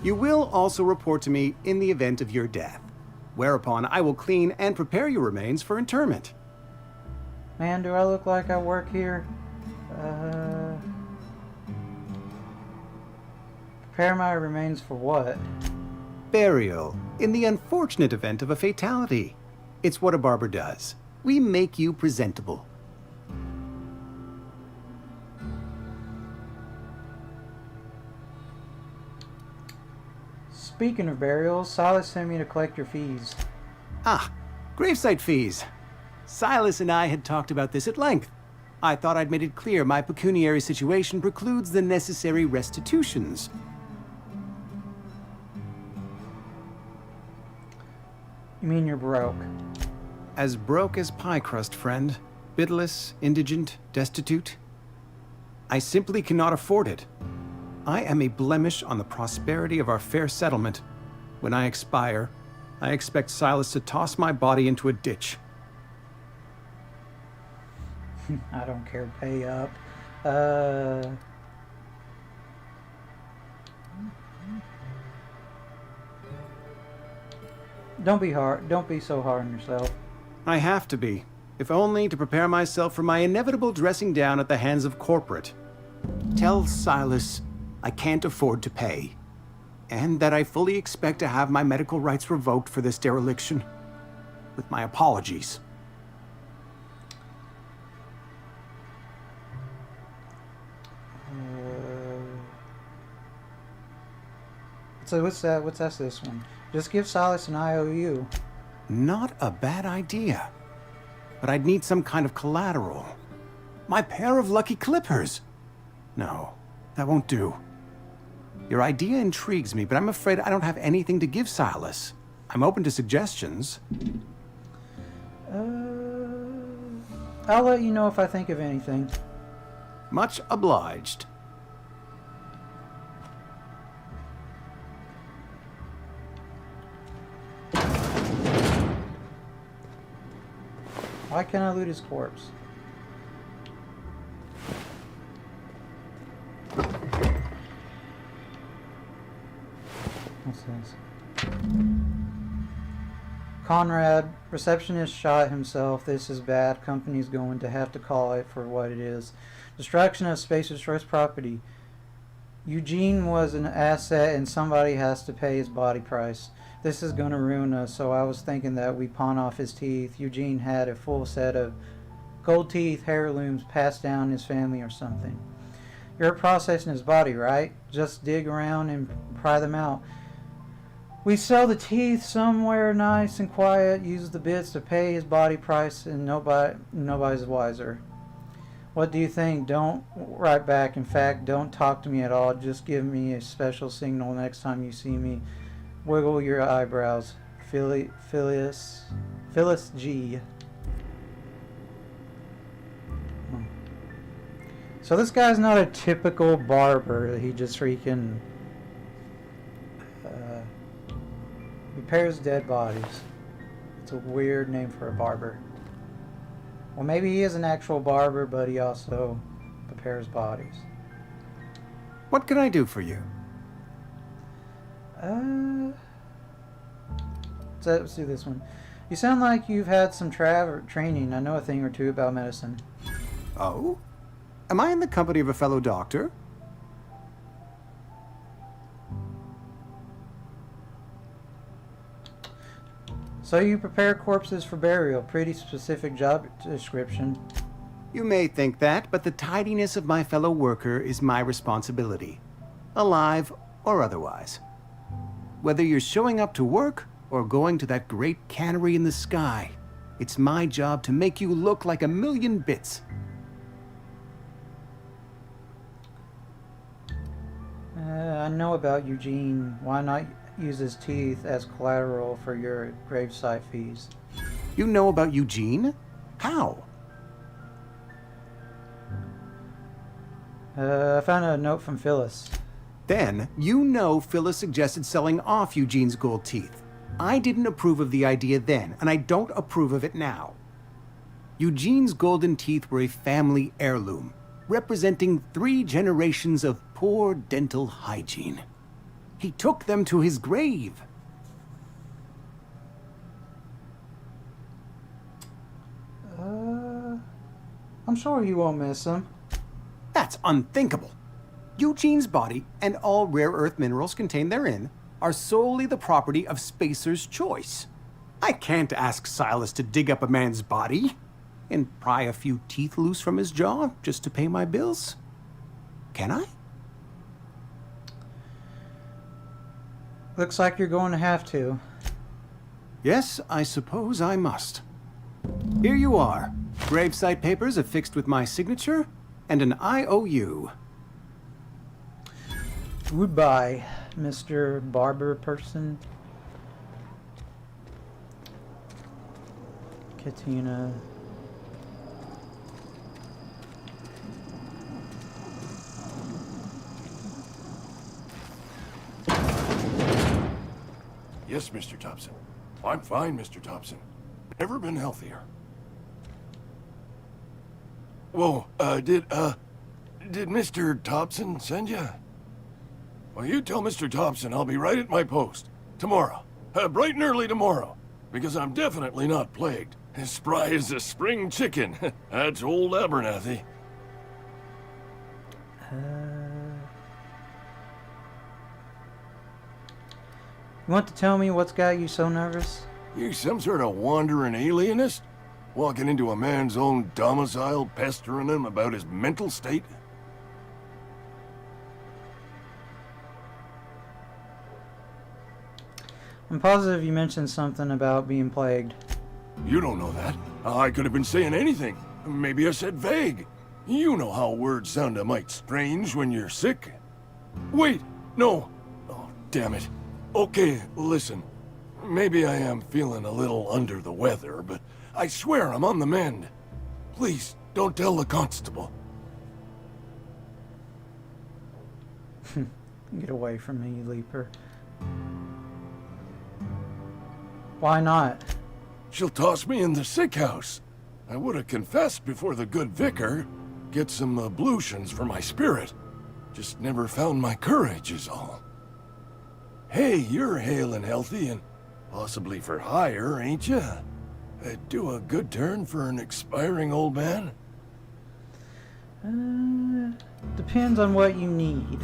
Speaker 11: You will also report to me in the event of your death, whereupon I will clean and prepare your remains for interment.
Speaker 1: Man, do I look like I work here? Prepare my remains for what?
Speaker 11: Burial, in the unfortunate event of a fatality. It's what a barber does. We make you presentable.
Speaker 1: Speaking of burials, Silas sent me to collect your fees.
Speaker 11: Ah, gravesite fees. Silas and I had talked about this at length. I thought I'd made it clear my pecuniary situation precludes the necessary restitutions.
Speaker 1: You mean you're broke?
Speaker 11: As broke as pie crust, friend. Bidless, indigent, destitute. I simply cannot afford it. I am a blemish on the prosperity of our fair settlement. When I expire, I expect Silas to toss my body into a ditch.
Speaker 1: I don't care, pay up. Don't be so hard on yourself.
Speaker 11: I have to be, if only to prepare myself for my inevitable dressing down at the hands of corporate. Tell Silas I can't afford to pay, and that I fully expect to have my medical rights revoked for this dereliction. with my apologies.
Speaker 1: So what's that? What's this one? Just give Silas an IOU.
Speaker 11: Not a bad idea. But I'd need some kind of collateral. My pair of lucky clippers. No, that won't do. Your idea intrigues me, but I'm afraid I don't have anything to give Silas. I'm open to suggestions.
Speaker 1: I'll let you know if I think of anything.
Speaker 11: Much obliged.
Speaker 1: Why can't I loot his corpse? What's this? Conrad, receptionist shot himself. This is bad. Company's going to have to call it for what it is. Destruction of Spacer's Choice property. Eugene was an asset and somebody has to pay his body price. This is gonna ruin us, so I was thinking that we pawn off his teeth. Eugene had a full set of gold teeth, heirlooms passed down his family or something. You're processing his body, right? Just dig around and pry them out. We sell the teeth somewhere nice and quiet, use the bits to pay his body price, and nobody's wiser. What do you think? Don't write back. In fact, don't talk to me at all. Just give me a special signal next time you see me. Wiggle your eyebrows. Phyllis G. So this guy's not a typical barber. He just freaking repairs dead bodies. It's a weird name for a barber. Well, maybe he is an actual barber, but he also repairs bodies.
Speaker 11: What can I do for you?
Speaker 1: Let's do this one. You sound like you've had some training. I know a thing or two about medicine.
Speaker 11: Oh? Am I in the company of a fellow doctor?
Speaker 1: So you prepare corpses for burial. Pretty specific job description.
Speaker 11: You may think that, but the tidiness of my fellow worker is my responsibility. Alive or otherwise. Whether you're showing up to work or going to that great cannery in the sky, it's my job to make you look like a million bits.
Speaker 1: I know about Eugene. Why not use his teeth as collateral for your gravesite fees?
Speaker 11: You know about Eugene? How?
Speaker 1: I found a note from Phyllis.
Speaker 11: Then, you know Phyllis suggested selling off Eugene's gold teeth. I didn't approve of the idea then, and I don't approve of it now. Eugene's golden teeth were a family heirloom, representing 3 generations of poor dental hygiene. He took them to his grave.
Speaker 1: I'm sure he won't miss them.
Speaker 11: That's unthinkable. Eugene's body and all rare earth minerals contained therein are solely the property of Spacer's Choice. I can't ask Silas to dig up a man's body and pry a few teeth loose from his jaw just to pay my bills. Can I?
Speaker 1: Looks like you're going to have to.
Speaker 11: Yes, I suppose I must. Here you are. Gravesite papers affixed with my signature and an IOU.
Speaker 1: Goodbye, Mr. Barber person. Katina.
Speaker 12: Yes, Mr. Thompson. I'm fine, Mr. Thompson. Never been healthier. Whoa, did Mr. Thompson send you? Well, you tell Mr. Thompson I'll be right at my post. Tomorrow. Bright and early tomorrow. Because I'm definitely not plagued. As spry as a spring chicken. That's old Abernathy.
Speaker 1: You want to tell me what's got you so nervous?
Speaker 12: You some sort of wandering alienist? Walking into a man's own domicile, pestering him about his mental state?
Speaker 1: I'm positive you mentioned something about being plagued.
Speaker 12: You don't know that. I could have been saying anything. Maybe I said vague. You know how words sound a mite strange when you're sick. Wait, no. Oh, damn it. Okay, listen. Maybe I am feeling a little under the weather, but I swear I'm on the mend. Please, don't tell the constable.
Speaker 1: Get away from me, Leaper. Why not?
Speaker 12: She'll toss me in the sick house. I would have confessed before the good vicar. Get some ablutions for my spirit. Just never found my courage is all. Hey, you're hale and healthy and possibly for hire, ain't you? Do a good turn for an expiring old man?
Speaker 1: Depends on what you need.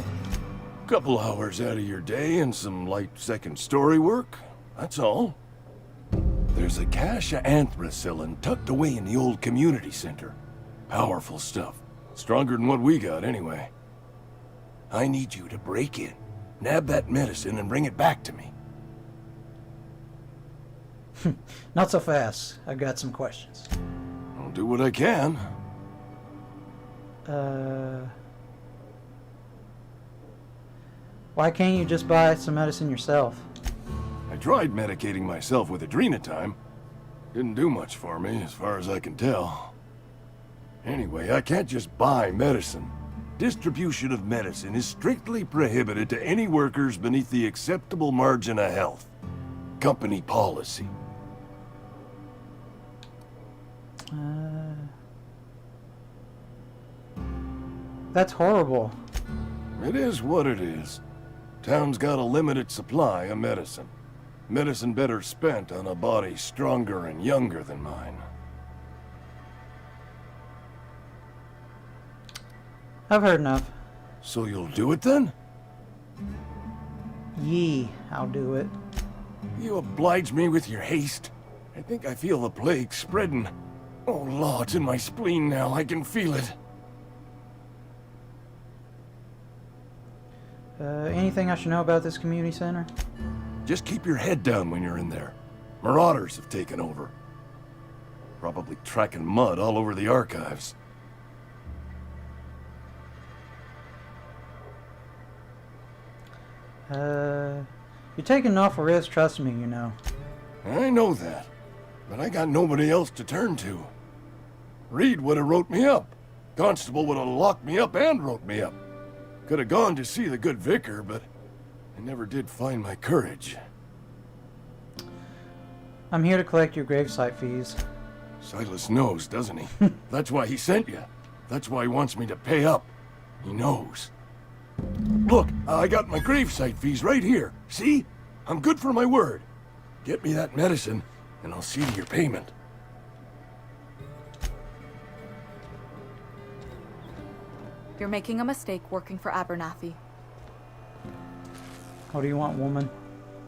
Speaker 12: Couple hours out of your day and some light second story work. That's all. There's a cache of anthracillin tucked away in the old community center. Powerful stuff. Stronger than what we got, anyway. I need you to break in, nab that medicine, and bring it back to me.
Speaker 1: Not so fast. I've got some questions.
Speaker 12: I'll do what I can.
Speaker 1: Why can't you just buy some medicine yourself?
Speaker 12: I tried medicating myself with Adrenatime. Didn't do much for me, as far as I can tell. Anyway, I can't just buy medicine. Distribution of medicine is strictly prohibited to any workers beneath the acceptable margin of health. Company policy.
Speaker 1: That's horrible.
Speaker 12: It is what it is. Town's got a limited supply of medicine. Medicine better spent on a body stronger and younger than mine.
Speaker 1: I've heard enough.
Speaker 12: So you'll do it then?
Speaker 1: Yee, I'll do it.
Speaker 12: You oblige me with your haste. I think I feel the plague spreading. Oh, Law, it's in my spleen now. I can feel it.
Speaker 1: Anything I should know about this community center?
Speaker 12: Just keep your head down when you're in there. Marauders have taken over. Probably tracking mud all over the archives.
Speaker 1: You're taking an awful risk, trust me, you know.
Speaker 12: I know that, but I got nobody else to turn to. Reed would have wrote me up. Constable would have locked me up and wrote me up. Could have gone to see the good vicar, but I never did find my courage.
Speaker 1: I'm here to collect your gravesite fees.
Speaker 12: Silas knows, doesn't he? That's why he sent you. That's why he wants me to pay up. He knows. Look, I got my gravesite fees right here. See? I'm good for my word. Get me that medicine, and I'll see to your payment.
Speaker 13: You're making a mistake working for Abernathy.
Speaker 1: What do you want, woman?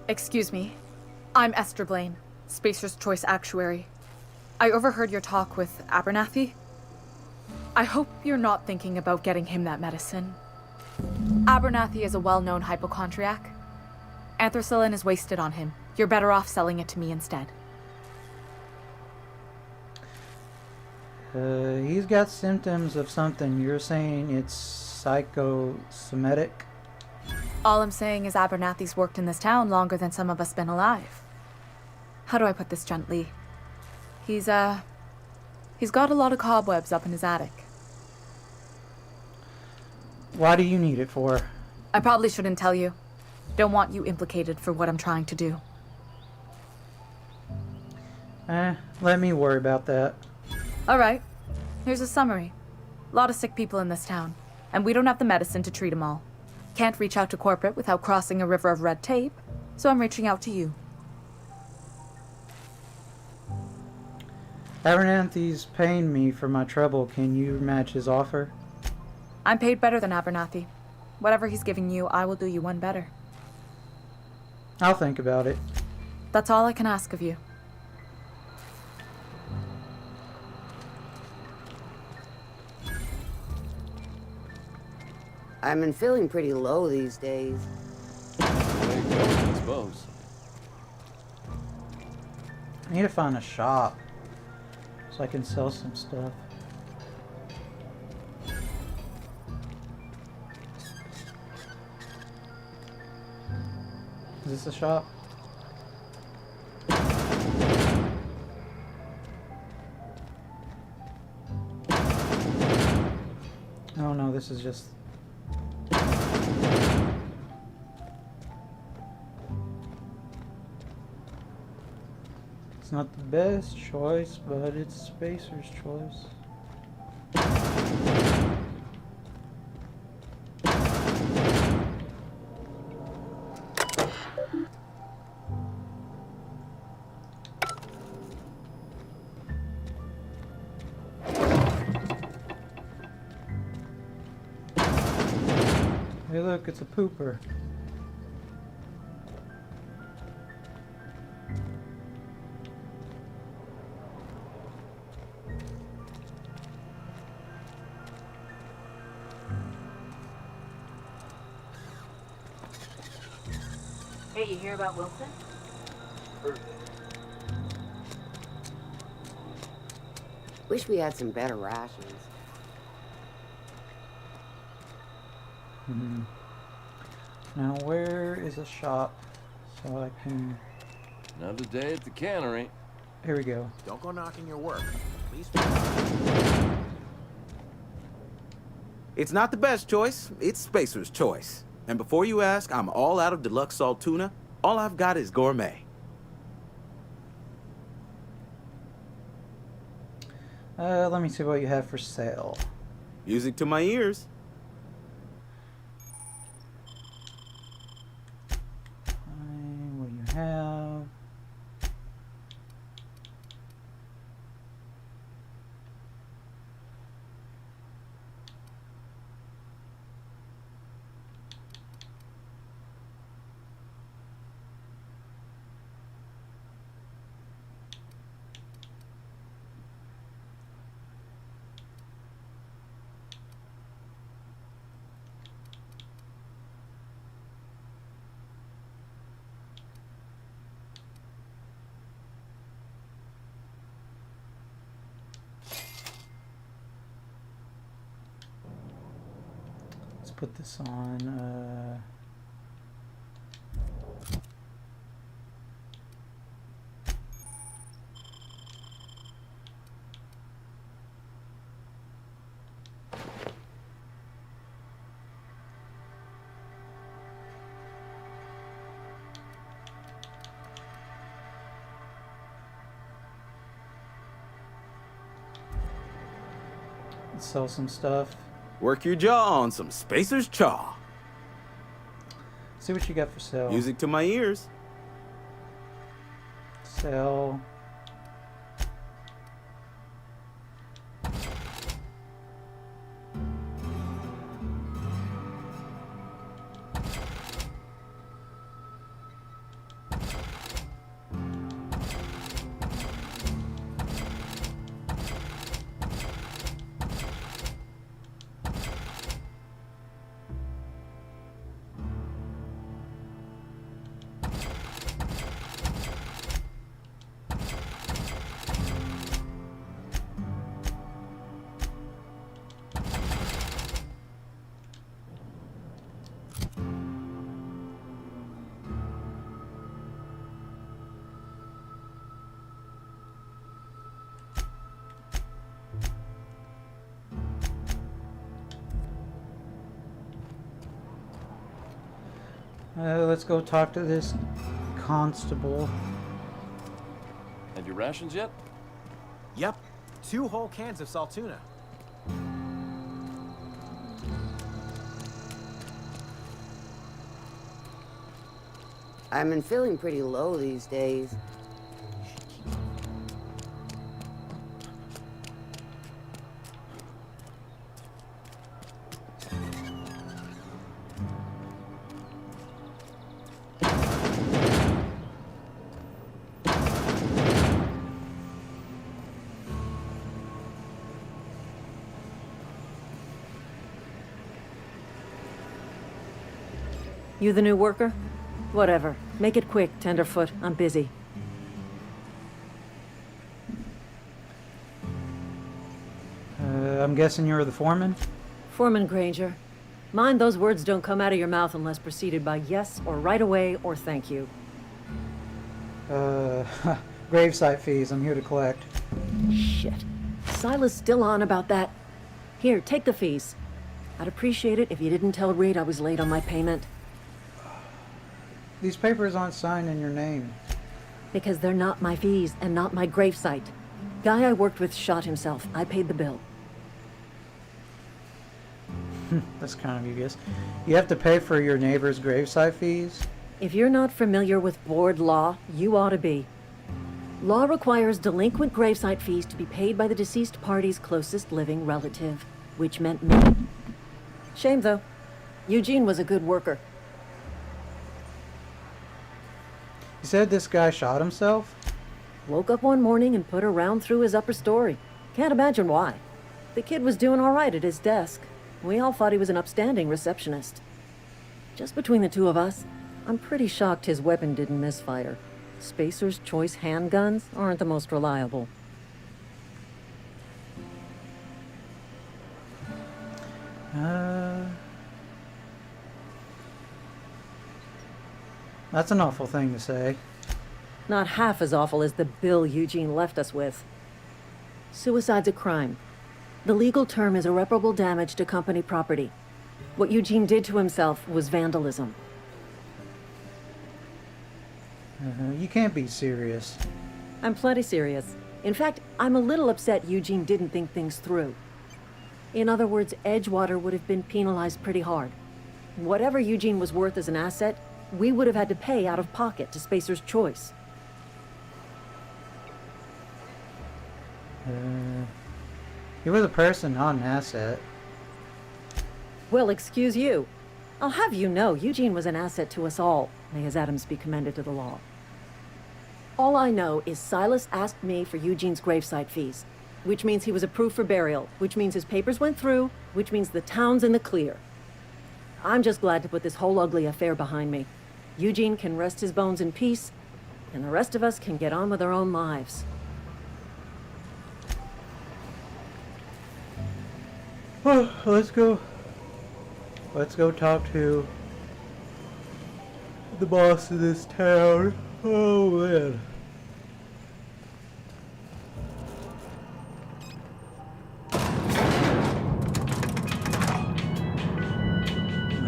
Speaker 13: Excuse me. I'm Esther Blaine, Spacer's Choice Actuary. I overheard your talk with Abernathy. I hope you're not thinking about getting him that medicine. Abernathy is a well-known hypochondriac. Anthracillin is wasted on him. You're better off selling it to me instead.
Speaker 1: He's got symptoms of something. You're saying it's psychosomatic?
Speaker 13: All I'm saying is Abernathy's worked in this town longer than some of us been alive. How do I put this gently? He's got a lot of cobwebs up in his attic.
Speaker 1: Why do you need it for?
Speaker 13: I probably shouldn't tell you. Don't want you implicated for what I'm trying to do.
Speaker 1: Let me worry about that.
Speaker 13: Alright, here's a summary. A lot of sick people in this town, and we don't have the medicine to treat them all. Can't reach out to corporate without crossing a river of red tape, so I'm reaching out to you.
Speaker 1: Abernathy's paying me for my trouble. Can you match his offer?
Speaker 13: I'm paid better than Abernathy. Whatever he's giving you, I will do you one better.
Speaker 1: I'll think about it.
Speaker 13: That's all I can ask of you.
Speaker 14: I've been feeling pretty low these days.
Speaker 12: Way it goes, I suppose.
Speaker 1: I need to find a shop so I can sell some stuff. Is this a shop? Oh no, this is just... It's not the best choice, but it's Spacer's choice. Hey look, it's a pooper.
Speaker 8: Hey, you hear about Wilson?
Speaker 14: Wish we had some better rations.
Speaker 1: Hmm. Now where is a shop so I can...
Speaker 12: Another day at the cannery.
Speaker 1: Here we go.
Speaker 5: Don't go knocking your work. Please.
Speaker 15: It's not the best choice, it's Spacer's choice. And before you ask, I'm all out of deluxe salt tuna. All I've got is gourmet.
Speaker 1: Let me see what you have for sale.
Speaker 15: Music to my ears.
Speaker 1: Fine, what do you have? Let's put this on. Let's sell some stuff.
Speaker 15: Work your jaw on some Spacer's chaw.
Speaker 1: See what you got for sale.
Speaker 15: Music to my ears.
Speaker 1: Sell. Let's go talk to this constable.
Speaker 12: And your rations yet?
Speaker 5: Yep. 2 whole cans of salt tuna.
Speaker 14: I've been feeling pretty low these days.
Speaker 7: You the new worker? Whatever. Make it quick, Tenderfoot. I'm busy.
Speaker 1: I'm guessing you're the foreman?
Speaker 7: Foreman Granger. Mind those words don't come out of your mouth unless preceded by yes or right away or thank you.
Speaker 1: Gravesite fees. I'm here to collect.
Speaker 7: Shit. Silas still on about that. Here, take the fees. I'd appreciate it if you didn't tell Reed I was late on my payment.
Speaker 1: These papers aren't signed in your name.
Speaker 7: Because they're not my fees and not my gravesite. Guy I worked with shot himself. I paid the bill.
Speaker 1: That's kind of dubious. You have to pay for your neighbor's gravesite fees?
Speaker 7: If you're not familiar with board law, you ought to be. Law requires delinquent gravesite fees to be paid by the deceased party's closest living relative, which meant me. Shame, though. Eugene was a good worker.
Speaker 1: You said this guy shot himself?
Speaker 7: Woke up one morning and put a round through his upper story. Can't imagine why. The kid was doing all right at his desk. We all thought he was an upstanding receptionist. Just between the two of us, I'm pretty shocked his weapon didn't misfire. Spacer's Choice handguns aren't the most reliable.
Speaker 1: That's an awful thing to say.
Speaker 7: Not half as awful as the bill Eugene left us with. Suicide's a crime. The legal term is irreparable damage to company property. What Eugene did to himself was vandalism.
Speaker 1: You can't be serious.
Speaker 7: I'm plenty serious. In fact, I'm a little upset Eugene didn't think things through. In other words, Edgewater would have been penalized pretty hard. Whatever Eugene was worth as an asset, we would have had to pay out of pocket to Spacer's Choice.
Speaker 1: He was a person, not an asset.
Speaker 7: Well, excuse you. I'll have you know, Eugene was an asset to us all. May his atoms be commended to the law. All I know is Silas asked me for Eugene's gravesite fees, which means he was approved for burial, which means his papers went through, which means the town's in the clear. I'm just glad to put this whole ugly affair behind me. Eugene can rest his bones in peace, and the rest of us can get on with our own lives.
Speaker 1: Let's go. Let's go talk to the boss of this town. Oh man.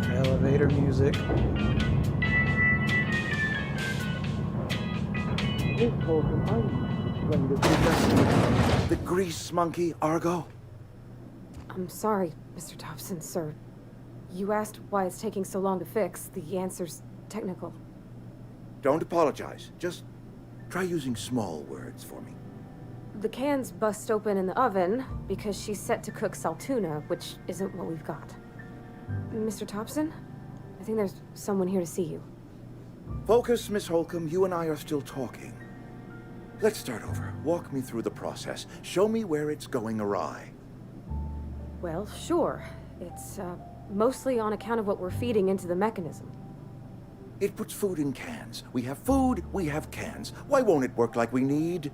Speaker 1: My elevator music.
Speaker 16: The grease monkey, Argo?
Speaker 17: I'm sorry, Mr. Thompson, sir. You asked why it's taking so long to fix. The answer's technical.
Speaker 16: Don't apologize. Just try using small words for me.
Speaker 17: The can's bust open in the oven because she's set to cook saltuna, which isn't what we've got. Mr. Thompson? I think there's someone here to see you.
Speaker 16: Focus, Miss Holcomb. You and I are still talking. Let's start over. Walk me through the process. Show me where it's going awry.
Speaker 17: Well, sure. It's, mostly on account of what we're feeding into the mechanism.
Speaker 16: It puts food in cans. We have food, we have cans. Why won't it work like we need?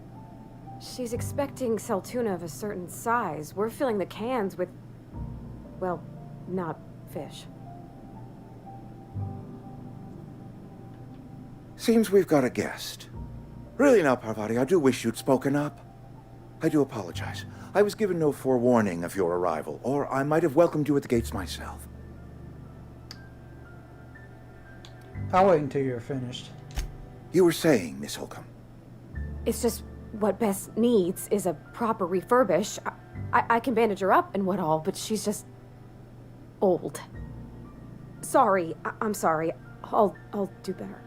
Speaker 17: She's expecting saltuna of a certain size. We're filling the cans with, well, not fish.
Speaker 16: Seems we've got a guest. Really now, Parvati, I do wish you'd spoken up. I do apologize. I was given no forewarning of your arrival, or I might have welcomed you at the gates myself.
Speaker 1: I'll wait until you're finished.
Speaker 16: You were saying, Miss Holcomb.
Speaker 17: It's just what Bess needs is a proper refurbish. I can bandage her up and what all, but she's just old. Sorry, I'm sorry. I'll do better.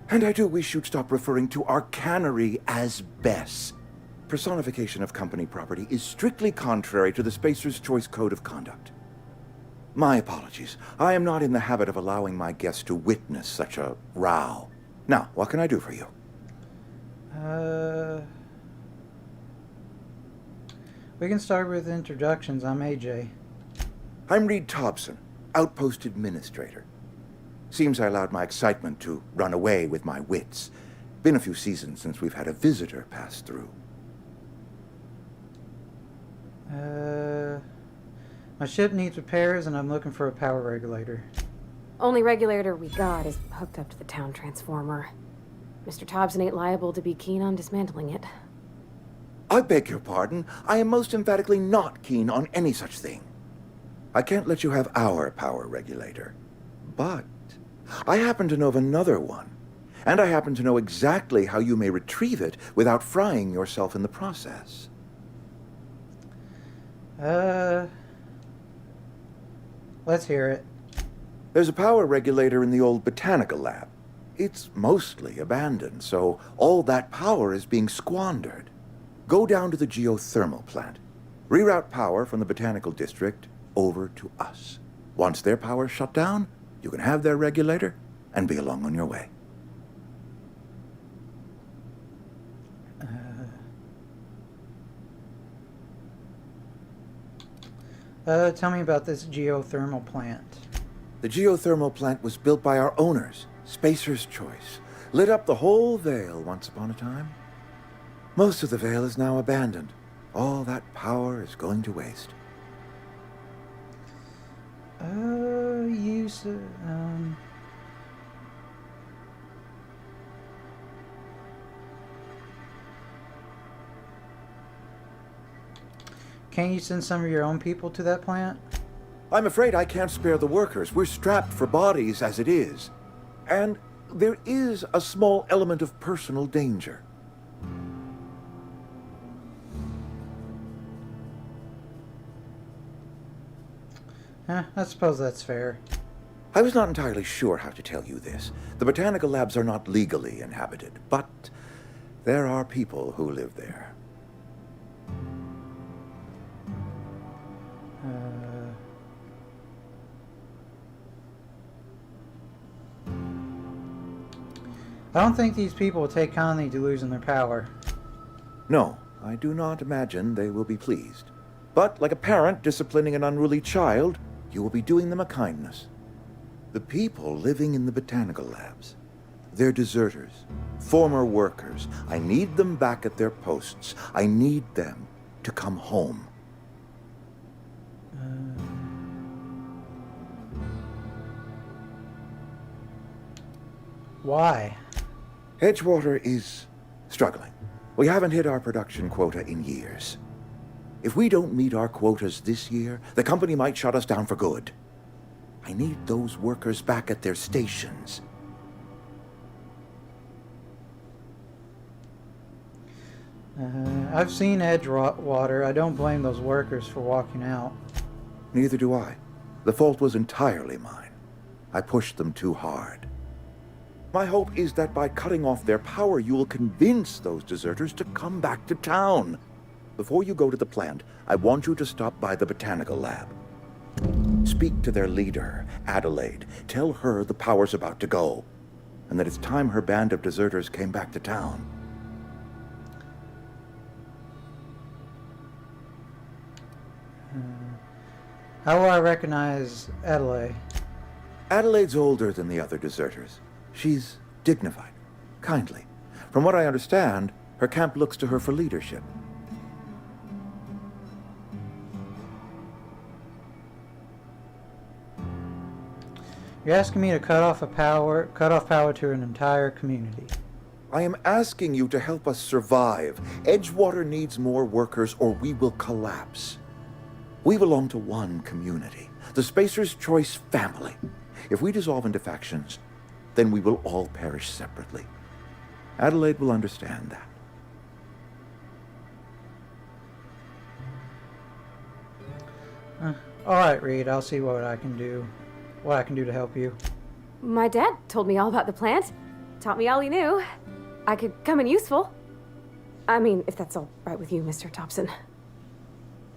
Speaker 16: And I do wish you'd stop referring to our cannery as Bess. Personification of company property is strictly contrary to the Spacer's Choice Code of Conduct. My apologies. I am not in the habit of allowing my guests to witness such a row. Now, what can I do for you?
Speaker 1: We can start with introductions. I'm AJ.
Speaker 16: I'm Reed Thompson, Outpost Administrator. Seems I allowed my excitement to run away with my wits. Been a few seasons since we've had a visitor pass through.
Speaker 1: My ship needs repairs and I'm looking for a power regulator.
Speaker 17: Only regulator we got is hooked up to the town transformer. Mr. Thompson ain't liable to be keen on dismantling it.
Speaker 16: I beg your pardon. I am most emphatically not keen on any such thing. I can't let you have our power regulator. But I happen to know of another one. And I happen to know exactly how you may retrieve it without frying yourself in the process.
Speaker 1: Let's hear it.
Speaker 16: There's a power regulator in the old botanical lab. It's mostly abandoned, so all that power is being squandered. Go down to the geothermal plant. Reroute power from the botanical district over to us. Once their power's shut down, you can have their regulator and be along on your way.
Speaker 1: Tell me about this geothermal plant.
Speaker 16: The geothermal plant was built by our owners, Spacer's Choice. Lit up the whole Vale once upon a time. Most of the Vale is now abandoned. All that power is going to waste.
Speaker 1: Can't you send some of your own people to that plant?
Speaker 16: I'm afraid I can't spare the workers. We're strapped for bodies as it is. And there is a small element of personal danger.
Speaker 1: I suppose that's fair.
Speaker 16: I was not entirely sure how to tell you this. The botanical labs are not legally inhabited, but there are people who live there.
Speaker 1: I don't think these people will take kindly to losing their power.
Speaker 16: No, I do not imagine they will be pleased. But like a parent disciplining an unruly child, you will be doing them a kindness. The people living in the botanical labs, they're deserters, former workers. I need them back at their posts. I need them to come home.
Speaker 1: Why?
Speaker 16: Edgewater is struggling. We haven't hit our production quota in years. If we don't meet our quotas this year, the company might shut us down for good. I need those workers back at their stations.
Speaker 1: I've seen Edgewater. I don't blame those workers for walking out.
Speaker 16: Neither do I. The fault was entirely mine. I pushed them too hard. My hope is that by cutting off their power, you will convince those deserters to come back to town. Before you go to the plant, I want you to stop by the botanical lab. Speak to their leader, Adelaide. Tell her the power's about to go, and that it's time her band of deserters came back to town.
Speaker 1: How will I recognize Adelaide?
Speaker 16: Adelaide's older than the other deserters. She's dignified, kindly. From what I understand, her camp looks to her for leadership.
Speaker 1: You're asking me to cut off power to an entire community.
Speaker 16: I am asking you to help us survive. Edgewater needs more workers or we will collapse. We belong to one community, the Spacer's Choice family. If we dissolve into factions, then we will all perish separately. Adelaide will understand that.
Speaker 1: All right, Reed. I'll see what I can do. What I can do to help you.
Speaker 17: My dad told me all about the plant. Taught me all he knew. I could come in useful. I mean, if that's all right with you, Mr. Thompson.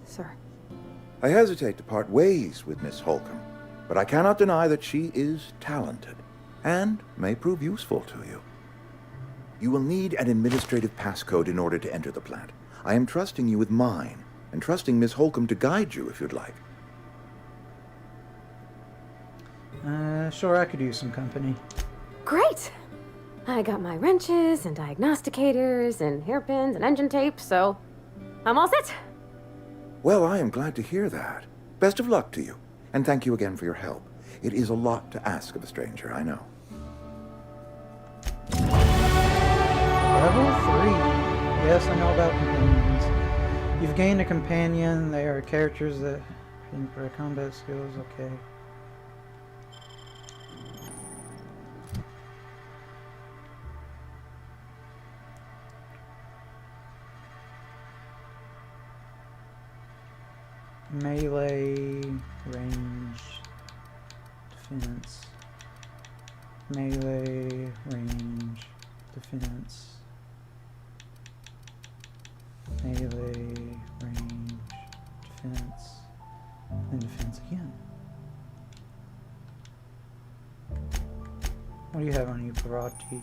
Speaker 17: Sir.
Speaker 16: I hesitate to part ways with Miss Holcomb, but I cannot deny that she is talented and may prove useful to you. You will need an administrative passcode in order to enter the plant. I am trusting you with mine, and trusting Miss Holcomb to guide you if you'd like.
Speaker 1: Sure, I could use some company.
Speaker 17: Great! I got my wrenches and diagnosticators and hairpins and engine tape, so I'm all set.
Speaker 16: Well, I am glad to hear that. Best of luck to you, and thank you again for your help. It is a lot to ask of a stranger, I know.
Speaker 1: Level 3. Yes, I know about companions. You've gained a companion. They are characters that improve combat skills. Okay. Melee, range, defense. Melee, range, defense. Melee, range, defense, and defense again. What do you have on you, Parati?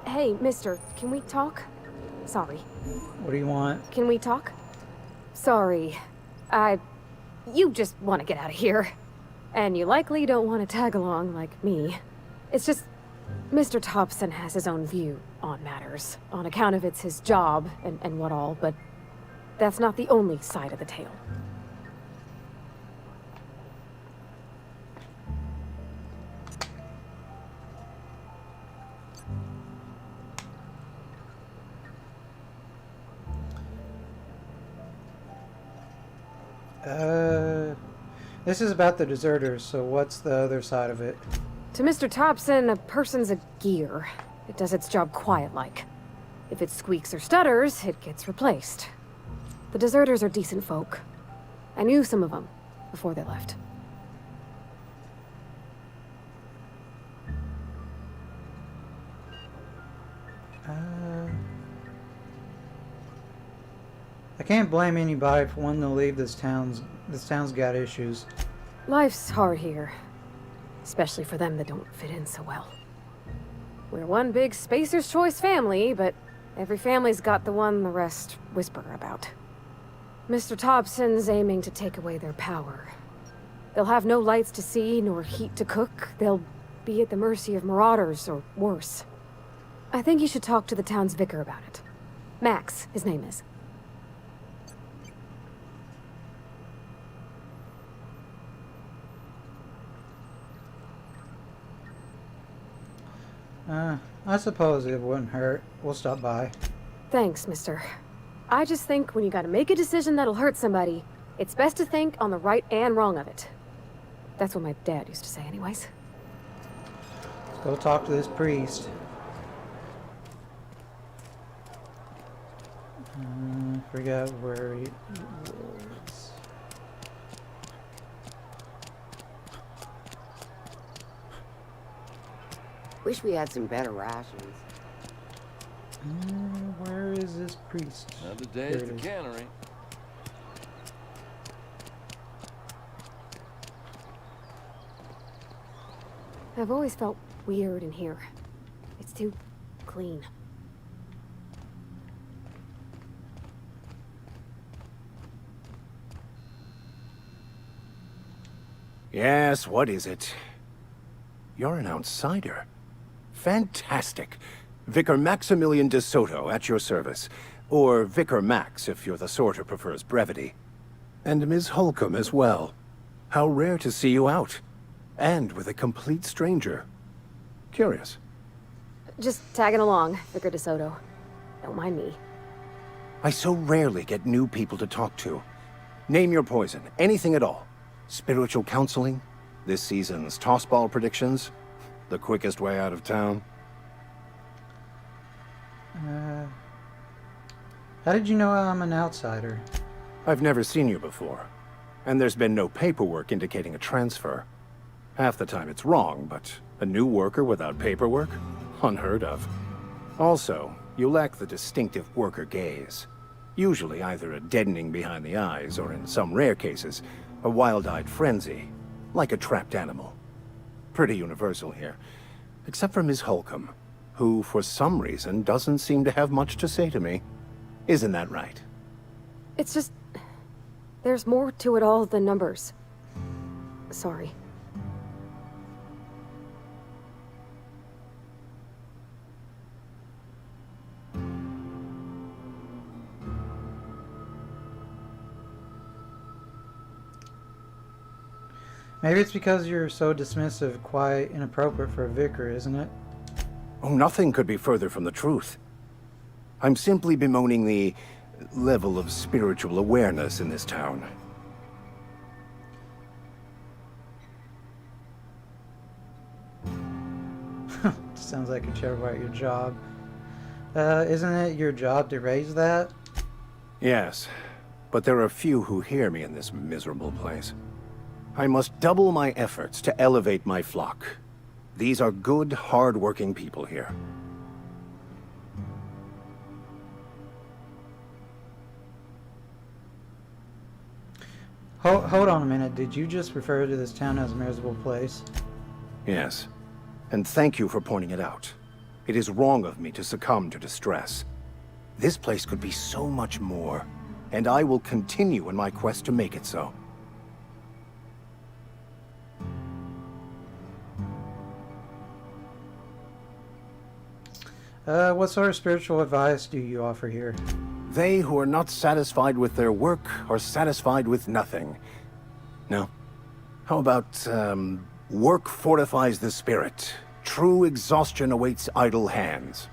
Speaker 17: Hey, mister, can we talk? Sorry.
Speaker 1: What do you want?
Speaker 17: Can we talk? Sorry. You just want to get out of here. And you likely don't want to tag along like me. It's just, Mr. Thompson has his own view on matters, on account of it's his job and what all, but that's not the only side of the tale.
Speaker 1: This is about the deserters, so what's the other side of it?
Speaker 17: To Mr. Thompson, a person's a gear. It does its job quiet-like. If it squeaks or stutters, it gets replaced. The deserters are decent folk. I knew some of them before they left.
Speaker 1: I can't blame anybody for wanting to leave this town's got issues.
Speaker 17: Life's hard here. Especially for them that don't fit in so well. We're one big Spacer's Choice family, but every family's got the one the rest whisper about. Mr. Thompson's aiming to take away their power. They'll have no lights to see, nor heat to cook. They'll be at the mercy of marauders, or worse. I think you should talk to the town's vicar about it. Max, his name is.
Speaker 1: I suppose it wouldn't hurt. We'll stop by.
Speaker 17: Thanks, mister. I just think when you gotta make a decision that'll hurt somebody, it's best to think on the right and wrong of it. That's what my dad used to say anyways.
Speaker 1: Let's go talk to this priest. Forgot where he was.
Speaker 14: Wish we had some better rations.
Speaker 1: Where is this priest?
Speaker 12: Another day at the cannery.
Speaker 17: I've always felt weird in here. It's too clean.
Speaker 18: Yes, what is it? You're an outsider. Fantastic. Vicar Maximilian de Soto, at your service. Or Vicar Max, if you're the sort who prefers brevity. And Ms. Holcomb as well. How rare to see you out. And with a complete stranger. Curious.
Speaker 17: Just tagging along, Vicar de Soto. Don't mind me.
Speaker 18: I so rarely get new people to talk to. Name your poison, anything at all. Spiritual counseling? This season's tossball predictions? The quickest way out of town?
Speaker 1: How did you know I'm an outsider?
Speaker 18: I've never seen you before. And there's been no paperwork indicating a transfer. Half the time it's wrong, but A new worker without paperwork? Unheard of. Also, you lack the distinctive worker gaze. Usually either a deadening behind the eyes, or in some rare cases, a wild-eyed frenzy, like a trapped animal. Pretty universal here. Except for Ms. Holcomb, who, for some reason, doesn't seem to have much to say to me. Isn't that right?
Speaker 17: It's just... there's more to it all than numbers. Sorry.
Speaker 1: Maybe it's because you're so dismissive, quite inappropriate for a vicar, isn't it?
Speaker 18: Oh, nothing could be further from the truth. I'm simply bemoaning the level of spiritual awareness in this town.
Speaker 1: Sounds like you care about your job. Isn't it your job to raise that?
Speaker 18: Yes, but there are few who hear me in this miserable place. I must double my efforts to elevate my flock. These are good, hard-working people here.
Speaker 1: Hold on a minute. Did you just refer to this town as a miserable place?
Speaker 18: Yes, and thank you for pointing it out. It is wrong of me to succumb to distress. This place could be so much more, and I will continue in my quest to make it so.
Speaker 1: What sort of spiritual advice do you offer here?
Speaker 18: They who are not satisfied with their work are satisfied with nothing. No. How about, work fortifies the spirit. True exhaustion awaits idle hands.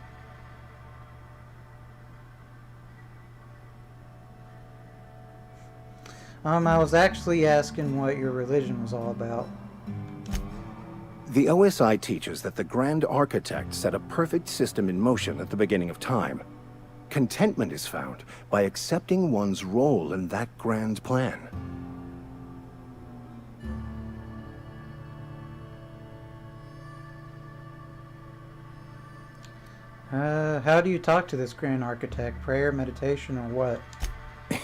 Speaker 1: I was actually asking what your religion was all about.
Speaker 18: The OSI teaches that the Grand Architect set a perfect system in motion at the beginning of time. Contentment is found by accepting one's role in that grand plan.
Speaker 1: How do you talk to this Grand Architect? Prayer, meditation, or what?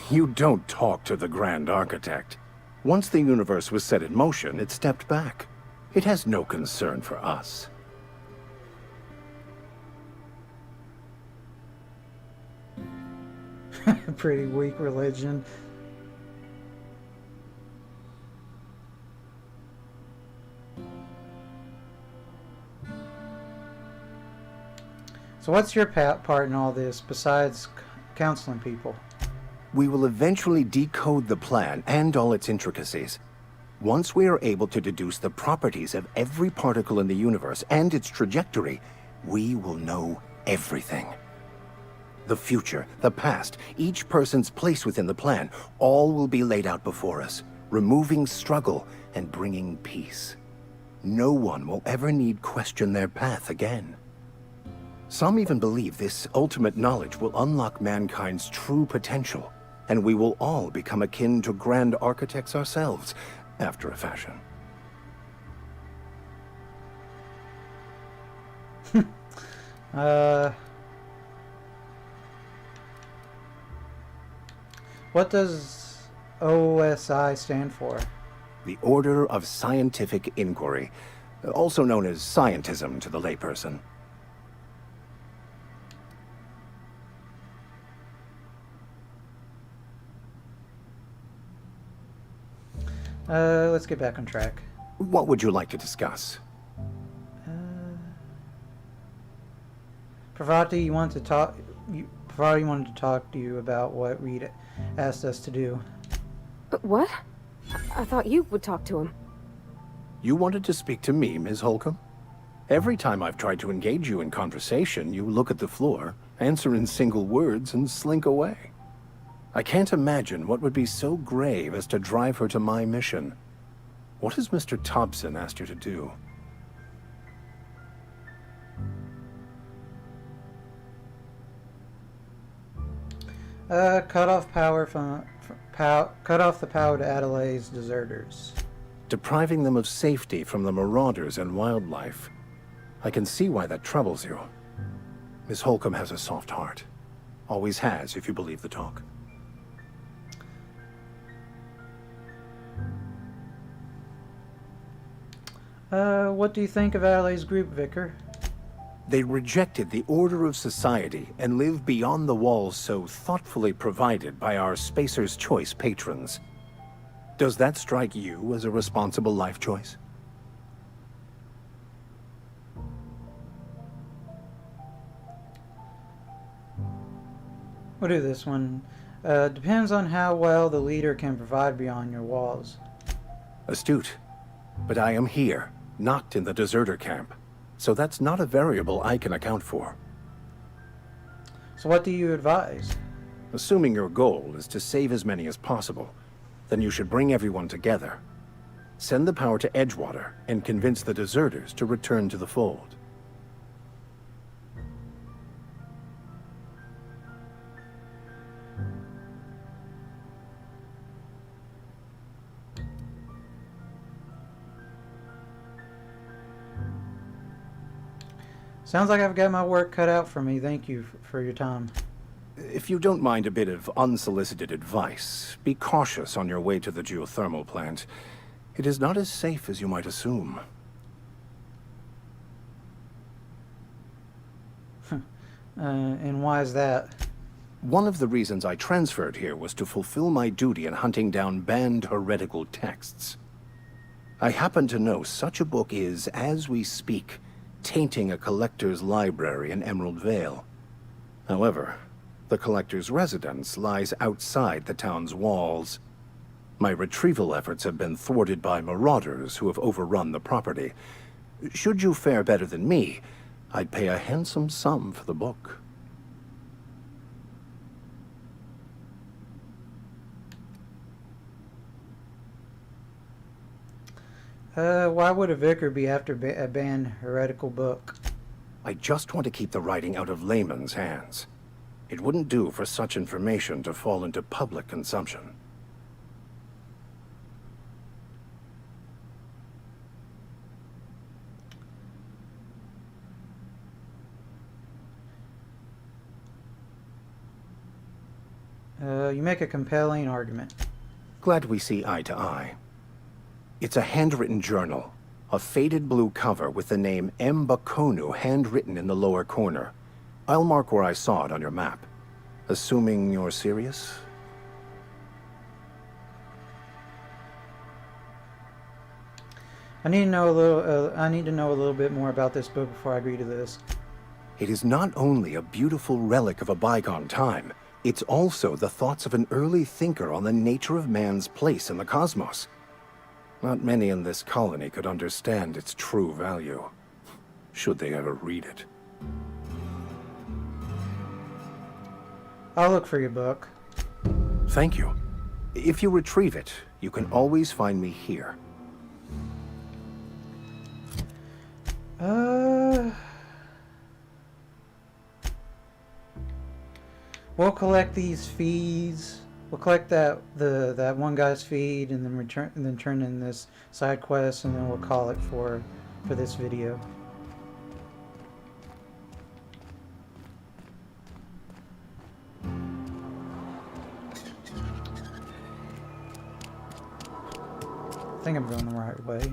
Speaker 18: You don't talk to the Grand Architect. Once the universe was set in motion, it stepped back. It has no concern for us.
Speaker 1: Pretty weak religion. So what's your part in all this, besides counseling people?
Speaker 18: We will eventually decode the plan and all its intricacies. Once we are able to deduce the properties of every particle in the universe and its trajectory, we will know everything. The future, the past, each person's place within the plan, all will be laid out before us, removing struggle and bringing peace. No one will ever need question their path again. Some even believe this ultimate knowledge will unlock mankind's true potential, and we will all become akin to Grand Architects ourselves, after a fashion.
Speaker 1: What does OSI stand for?
Speaker 18: The Order of Scientific Inquiry, also known as scientism to the layperson.
Speaker 1: Let's get back on track.
Speaker 18: What would you like to discuss?
Speaker 1: Pravati wanted to talk to you about what Reed asked us to do.
Speaker 17: What? I thought you would talk to him.
Speaker 18: You wanted to speak to me, Ms. Holcomb? Every time I've tried to engage you in conversation, you look at the floor, answer in single words, and slink away. I can't imagine what would be so grave as to drive her to my mission. What has Mr. Thompson asked you to do?
Speaker 1: Cut off the power to Adelaide's deserters.
Speaker 18: depriving them of safety from the marauders and wildlife. I can see why that troubles you. Miss Holcomb has a soft heart. Always has, if you believe the talk.
Speaker 1: What do you think of Alley's group, Vicar?
Speaker 18: They rejected the order of society and live beyond the walls so thoughtfully provided by our Spacer's Choice patrons. Does that strike you as a responsible life choice?
Speaker 1: We'll do this one. Depends on how well the leader can provide beyond your walls.
Speaker 18: Astute. But I am here, not in the deserter camp. So that's not a variable I can account for.
Speaker 1: So what do you advise?
Speaker 18: Assuming your goal is to save as many as possible, then you should bring everyone together. Send the power to Edgewater and convince the deserters to return to the fold.
Speaker 1: Sounds like I've got my work cut out for me. Thank you for your time.
Speaker 18: If you don't mind a bit of unsolicited advice, be cautious on your way to the geothermal plant. It is not as safe as you might assume.
Speaker 1: And why is that?
Speaker 18: One of the reasons I transferred here was to fulfill my duty in hunting down banned heretical texts. I happen to know such a book is, as we speak, tainting a collector's library in Emerald Vale. However, the collector's residence lies outside the town's walls. My retrieval efforts have been thwarted by marauders who have overrun the property. Should you fare better than me, I'd pay a handsome sum for the book.
Speaker 1: Why would a vicar be after a banned heretical book?
Speaker 18: I just want to keep the writing out of laymen's hands. It wouldn't do for such information to fall into public consumption.
Speaker 1: You make a compelling argument.
Speaker 18: Glad we see eye to eye. It's a handwritten journal, a faded blue cover with the name Mbakonu handwritten in the lower corner. I'll mark where I saw it on your map. Assuming you're serious?
Speaker 1: I need to know a little bit more about this book before I agree to this.
Speaker 18: It is not only a beautiful relic of a bygone time, it's also the thoughts of an early thinker on the nature of man's place in the cosmos. Not many in this colony could understand its true value, should they ever read it.
Speaker 1: I'll look for your book.
Speaker 18: Thank you. If you retrieve it, you can always find me here.
Speaker 1: We'll collect these fees. We'll collect that one guy's feed and then turn in this side quest, and then we'll call it for this video. I think I'm going the right way.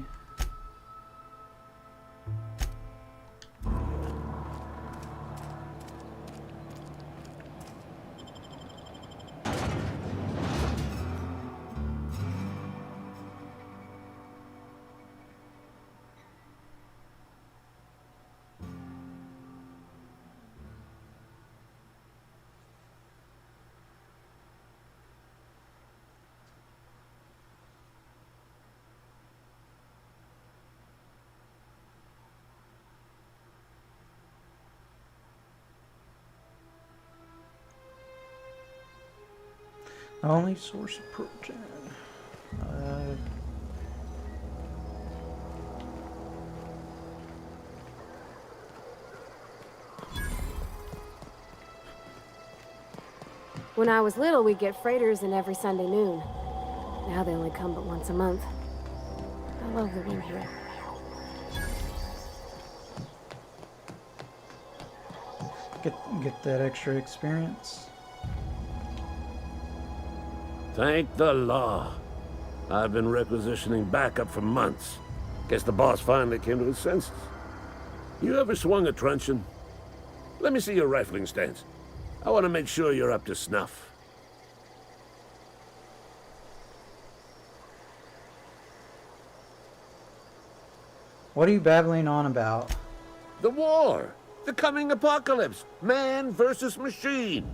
Speaker 1: Only source of protein.
Speaker 17: When I was little, we'd get freighters in every Sunday noon. Now they only come but once a month. I love living here.
Speaker 1: Get that extra experience.
Speaker 19: Thank the law. I've been requisitioning backup for months. Guess the boss finally came to his senses. You ever swung a truncheon? Let me see your rifling stance. I want to make sure you're up to snuff.
Speaker 1: What are you babbling on about?
Speaker 19: The war! The coming apocalypse! Man versus machine!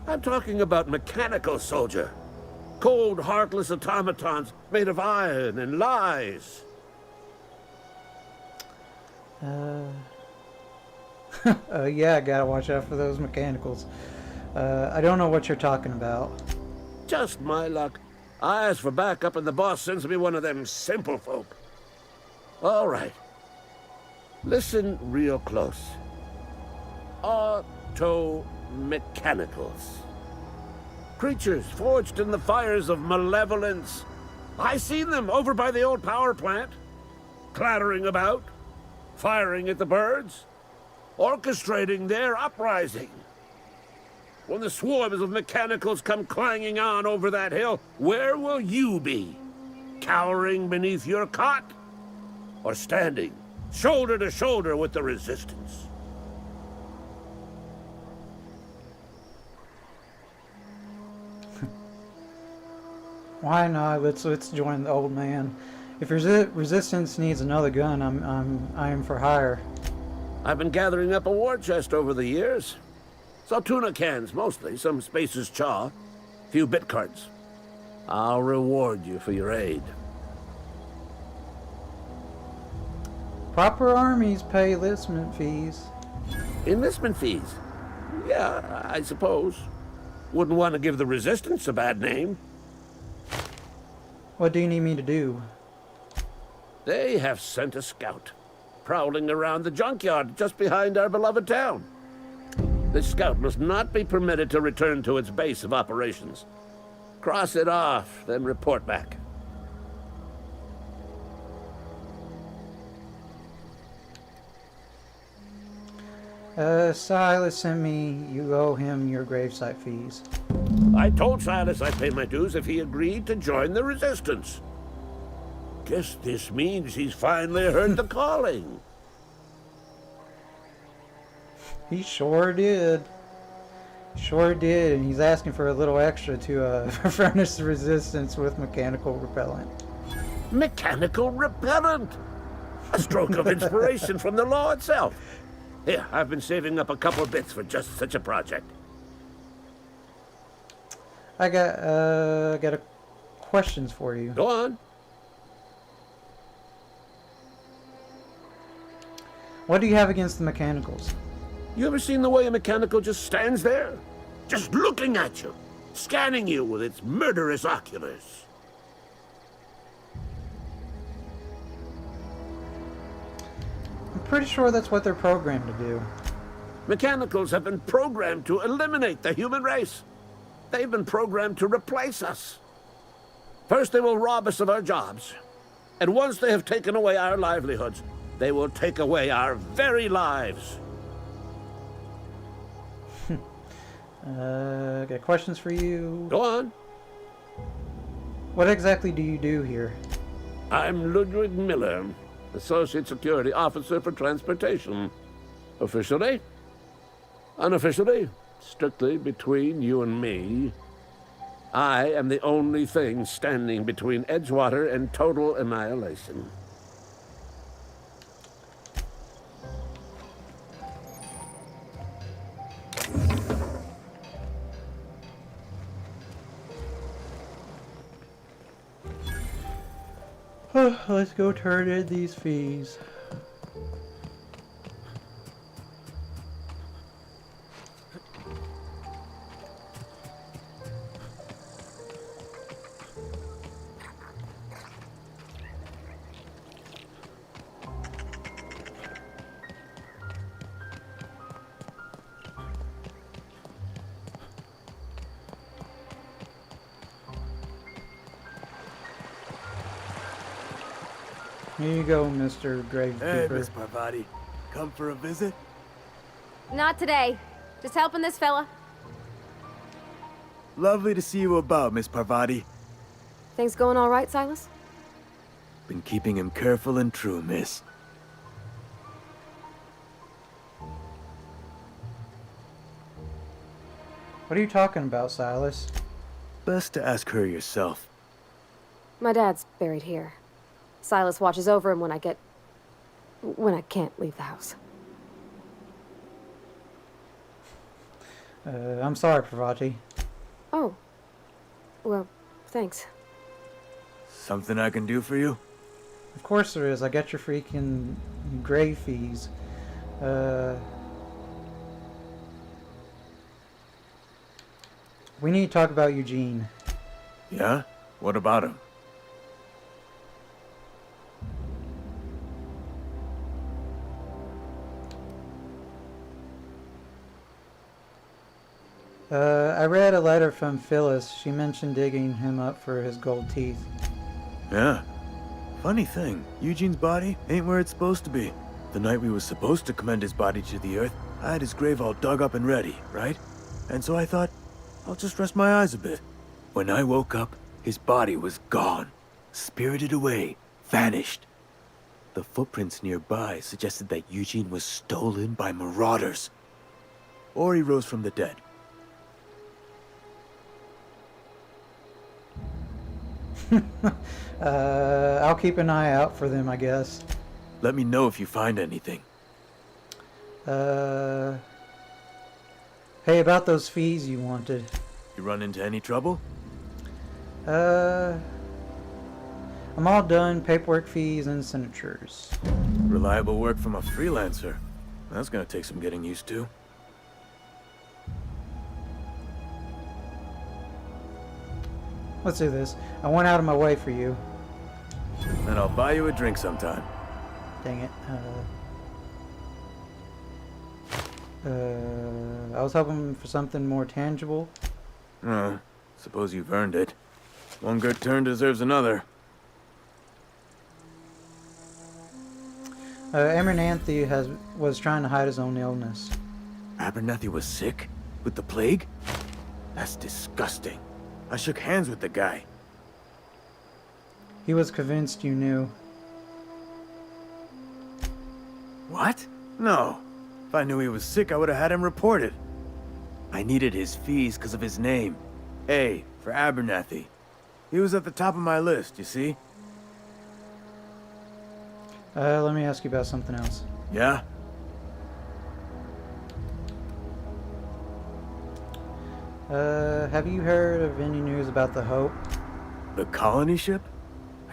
Speaker 19: I'm talking about mechanical soldier. Cold, heartless automatons made of iron and lies.
Speaker 1: Yeah, I gotta watch out for those mechanicals. I don't know what you're talking about.
Speaker 19: Just my luck. I ask for backup and the boss sends me one of them simple folk. All right. Listen real close. Auto-mechanicals. Creatures forged in the fires of malevolence. I seen them over by the old power plant. Clattering about. Firing at the birds. Orchestrating their uprising. When the swarms of mechanicals come clanging on over that hill, where will you be? Cowering beneath your cot? Or standing, shoulder to shoulder with the resistance?
Speaker 1: Why not? Let's join the old man. If resistance needs another gun, I am for hire.
Speaker 19: I've been gathering up a war chest over the years. Saltuna cans, mostly. Some Spacer's chaw. Few bit cards. I'll reward you for your aid.
Speaker 1: Proper armies pay enlistment fees.
Speaker 19: Enlistment fees? Yeah, I suppose. Wouldn't want to give the Resistance a bad name.
Speaker 1: What do you need me to do?
Speaker 19: They have sent a scout, prowling around the junkyard just behind our beloved town. This scout must not be permitted to return to its base of operations. Cross it off, then report back.
Speaker 1: Silas sent me. You owe him your gravesite fees.
Speaker 19: I told Silas I'd pay my dues if he agreed to join the Resistance. Guess this means he's finally heard the calling.
Speaker 1: He sure did. Sure did, and he's asking for a little extra to furnish the Resistance with mechanical repellent.
Speaker 19: Mechanical repellent? A stroke of inspiration from the law itself. Here, I've been saving up a couple bits for just such a project.
Speaker 1: I got a questions for you.
Speaker 19: Go on.
Speaker 1: What do you have against the mechanicals?
Speaker 19: You ever seen the way a mechanical just stands there? Just looking at you, scanning you with its murderous oculars.
Speaker 1: I'm pretty sure that's what they're programmed to do.
Speaker 19: Mechanicals have been programmed to eliminate the human race. They've been programmed to replace us. First, they will rob us of our jobs. And once they have taken away our livelihoods, they will take away our very lives.
Speaker 1: Got questions for you.
Speaker 19: Go on.
Speaker 1: What exactly do you do here?
Speaker 19: I'm Ludwig Miller, Associate Security Officer for Transportation. Officially? Unofficially? Strictly between you and me. I am the only thing standing between Edgewater and total annihilation.
Speaker 1: Let's go turn in these fees. Here you go, Mr.
Speaker 9: Hey,
Speaker 1: Gravekeeper.
Speaker 9: Miss Parvati. Come for a visit?
Speaker 17: Not today. Just helping this fella.
Speaker 9: Lovely to see you about, Miss Parvati.
Speaker 17: Things going all right, Silas?
Speaker 9: Been keeping him careful and true, miss.
Speaker 1: What are you talking about, Silas?
Speaker 9: Best to ask her yourself.
Speaker 17: My dad's buried here. Silas watches over him when I can't leave the house.
Speaker 1: I'm sorry, Parvati.
Speaker 17: Oh. Well, thanks.
Speaker 9: Something I can do for you?
Speaker 1: Of course there is. I got your freaking grave fees. We need to talk about Eugene.
Speaker 9: Yeah? What about him?
Speaker 1: I read a letter from Phyllis. She mentioned digging him up for his gold teeth.
Speaker 9: Yeah. Funny thing, Eugene's body ain't where it's supposed to be. The night we was supposed to commend his body to the earth, I had his grave all dug up and ready, right? And so I thought, I'll just rest my eyes a bit. When I woke up, his body was gone. Spirited away. Vanished. The footprints nearby suggested that Eugene was stolen by marauders. Or he rose from the dead.
Speaker 1: I'll keep an eye out for them, I guess.
Speaker 9: Let me know if you find anything.
Speaker 1: Hey, about those fees you wanted.
Speaker 9: You run into any trouble?
Speaker 1: I'm all done. Paperwork, fees, and signatures.
Speaker 9: Reliable work from a freelancer. That's gonna take some getting used to.
Speaker 1: Let's do this. I went out of my way for you.
Speaker 9: Then I'll buy you a drink sometime.
Speaker 1: Dang it. I was hoping for something more tangible.
Speaker 9: Suppose you've earned it. One good turn deserves another.
Speaker 1: Abernathy was trying to hide his own illness.
Speaker 9: Abernathy was sick? With the plague? That's disgusting. I shook hands with the guy.
Speaker 1: He was convinced you knew.
Speaker 9: What? No. If I knew he was sick, I would have had him reported. I needed his fees because of his name. A, for Abernathy. He was at the top of my list, you see?
Speaker 1: Let me ask you about something else.
Speaker 9: Yeah?
Speaker 1: Have you heard of any news about the Hope?
Speaker 9: The colony ship?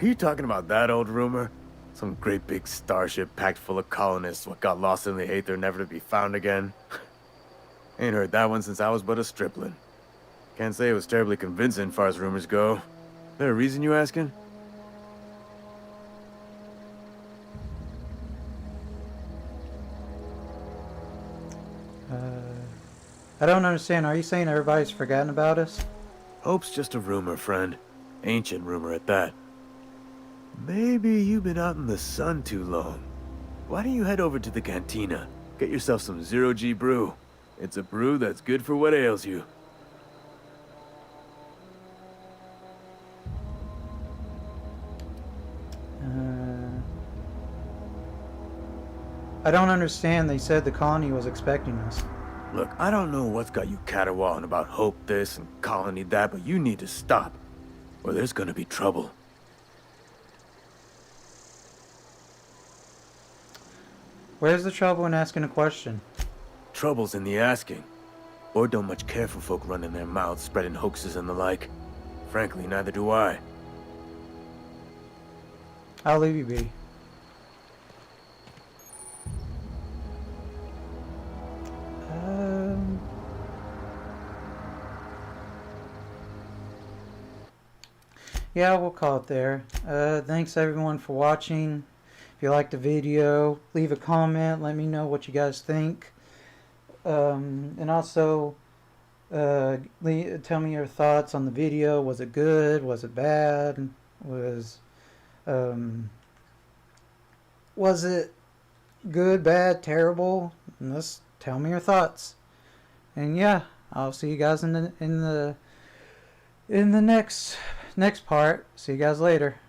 Speaker 9: Are you talking about that old rumor? Some great big starship packed full of colonists what got lost in the aether never to be found again? Ain't heard that one since I was but a stripling. Can't say it was terribly convincing far as rumors go. There a reason you asking?
Speaker 1: I don't understand. Are you saying everybody's forgotten about us?
Speaker 9: Hope's just a rumor, friend. Ancient rumor at that. Maybe you've been out in the sun too long. Why don't you head over to the cantina? Get yourself some zero-G brew. It's a brew that's good for what ails you.
Speaker 1: I don't understand. They said the colony was expecting us.
Speaker 9: Look, I don't know what's got you caterwauling about Hope this and Colony that, but you need to stop, or there's gonna be trouble.
Speaker 1: Where's the trouble in asking a question?
Speaker 9: Trouble's in the asking. Board don't much care for folk running their mouths, spreading hoaxes and the like. Frankly, neither do I.
Speaker 1: I'll leave you be. Yeah, we'll call it there. Thanks everyone for watching. If you liked the video, leave a comment. Let me know what you guys think. And also, tell me your thoughts on the video. Was it good? Was it bad? Was Was it good, bad, terrible? And just tell me your thoughts. And yeah, I'll see you guys in the next part. See you guys later.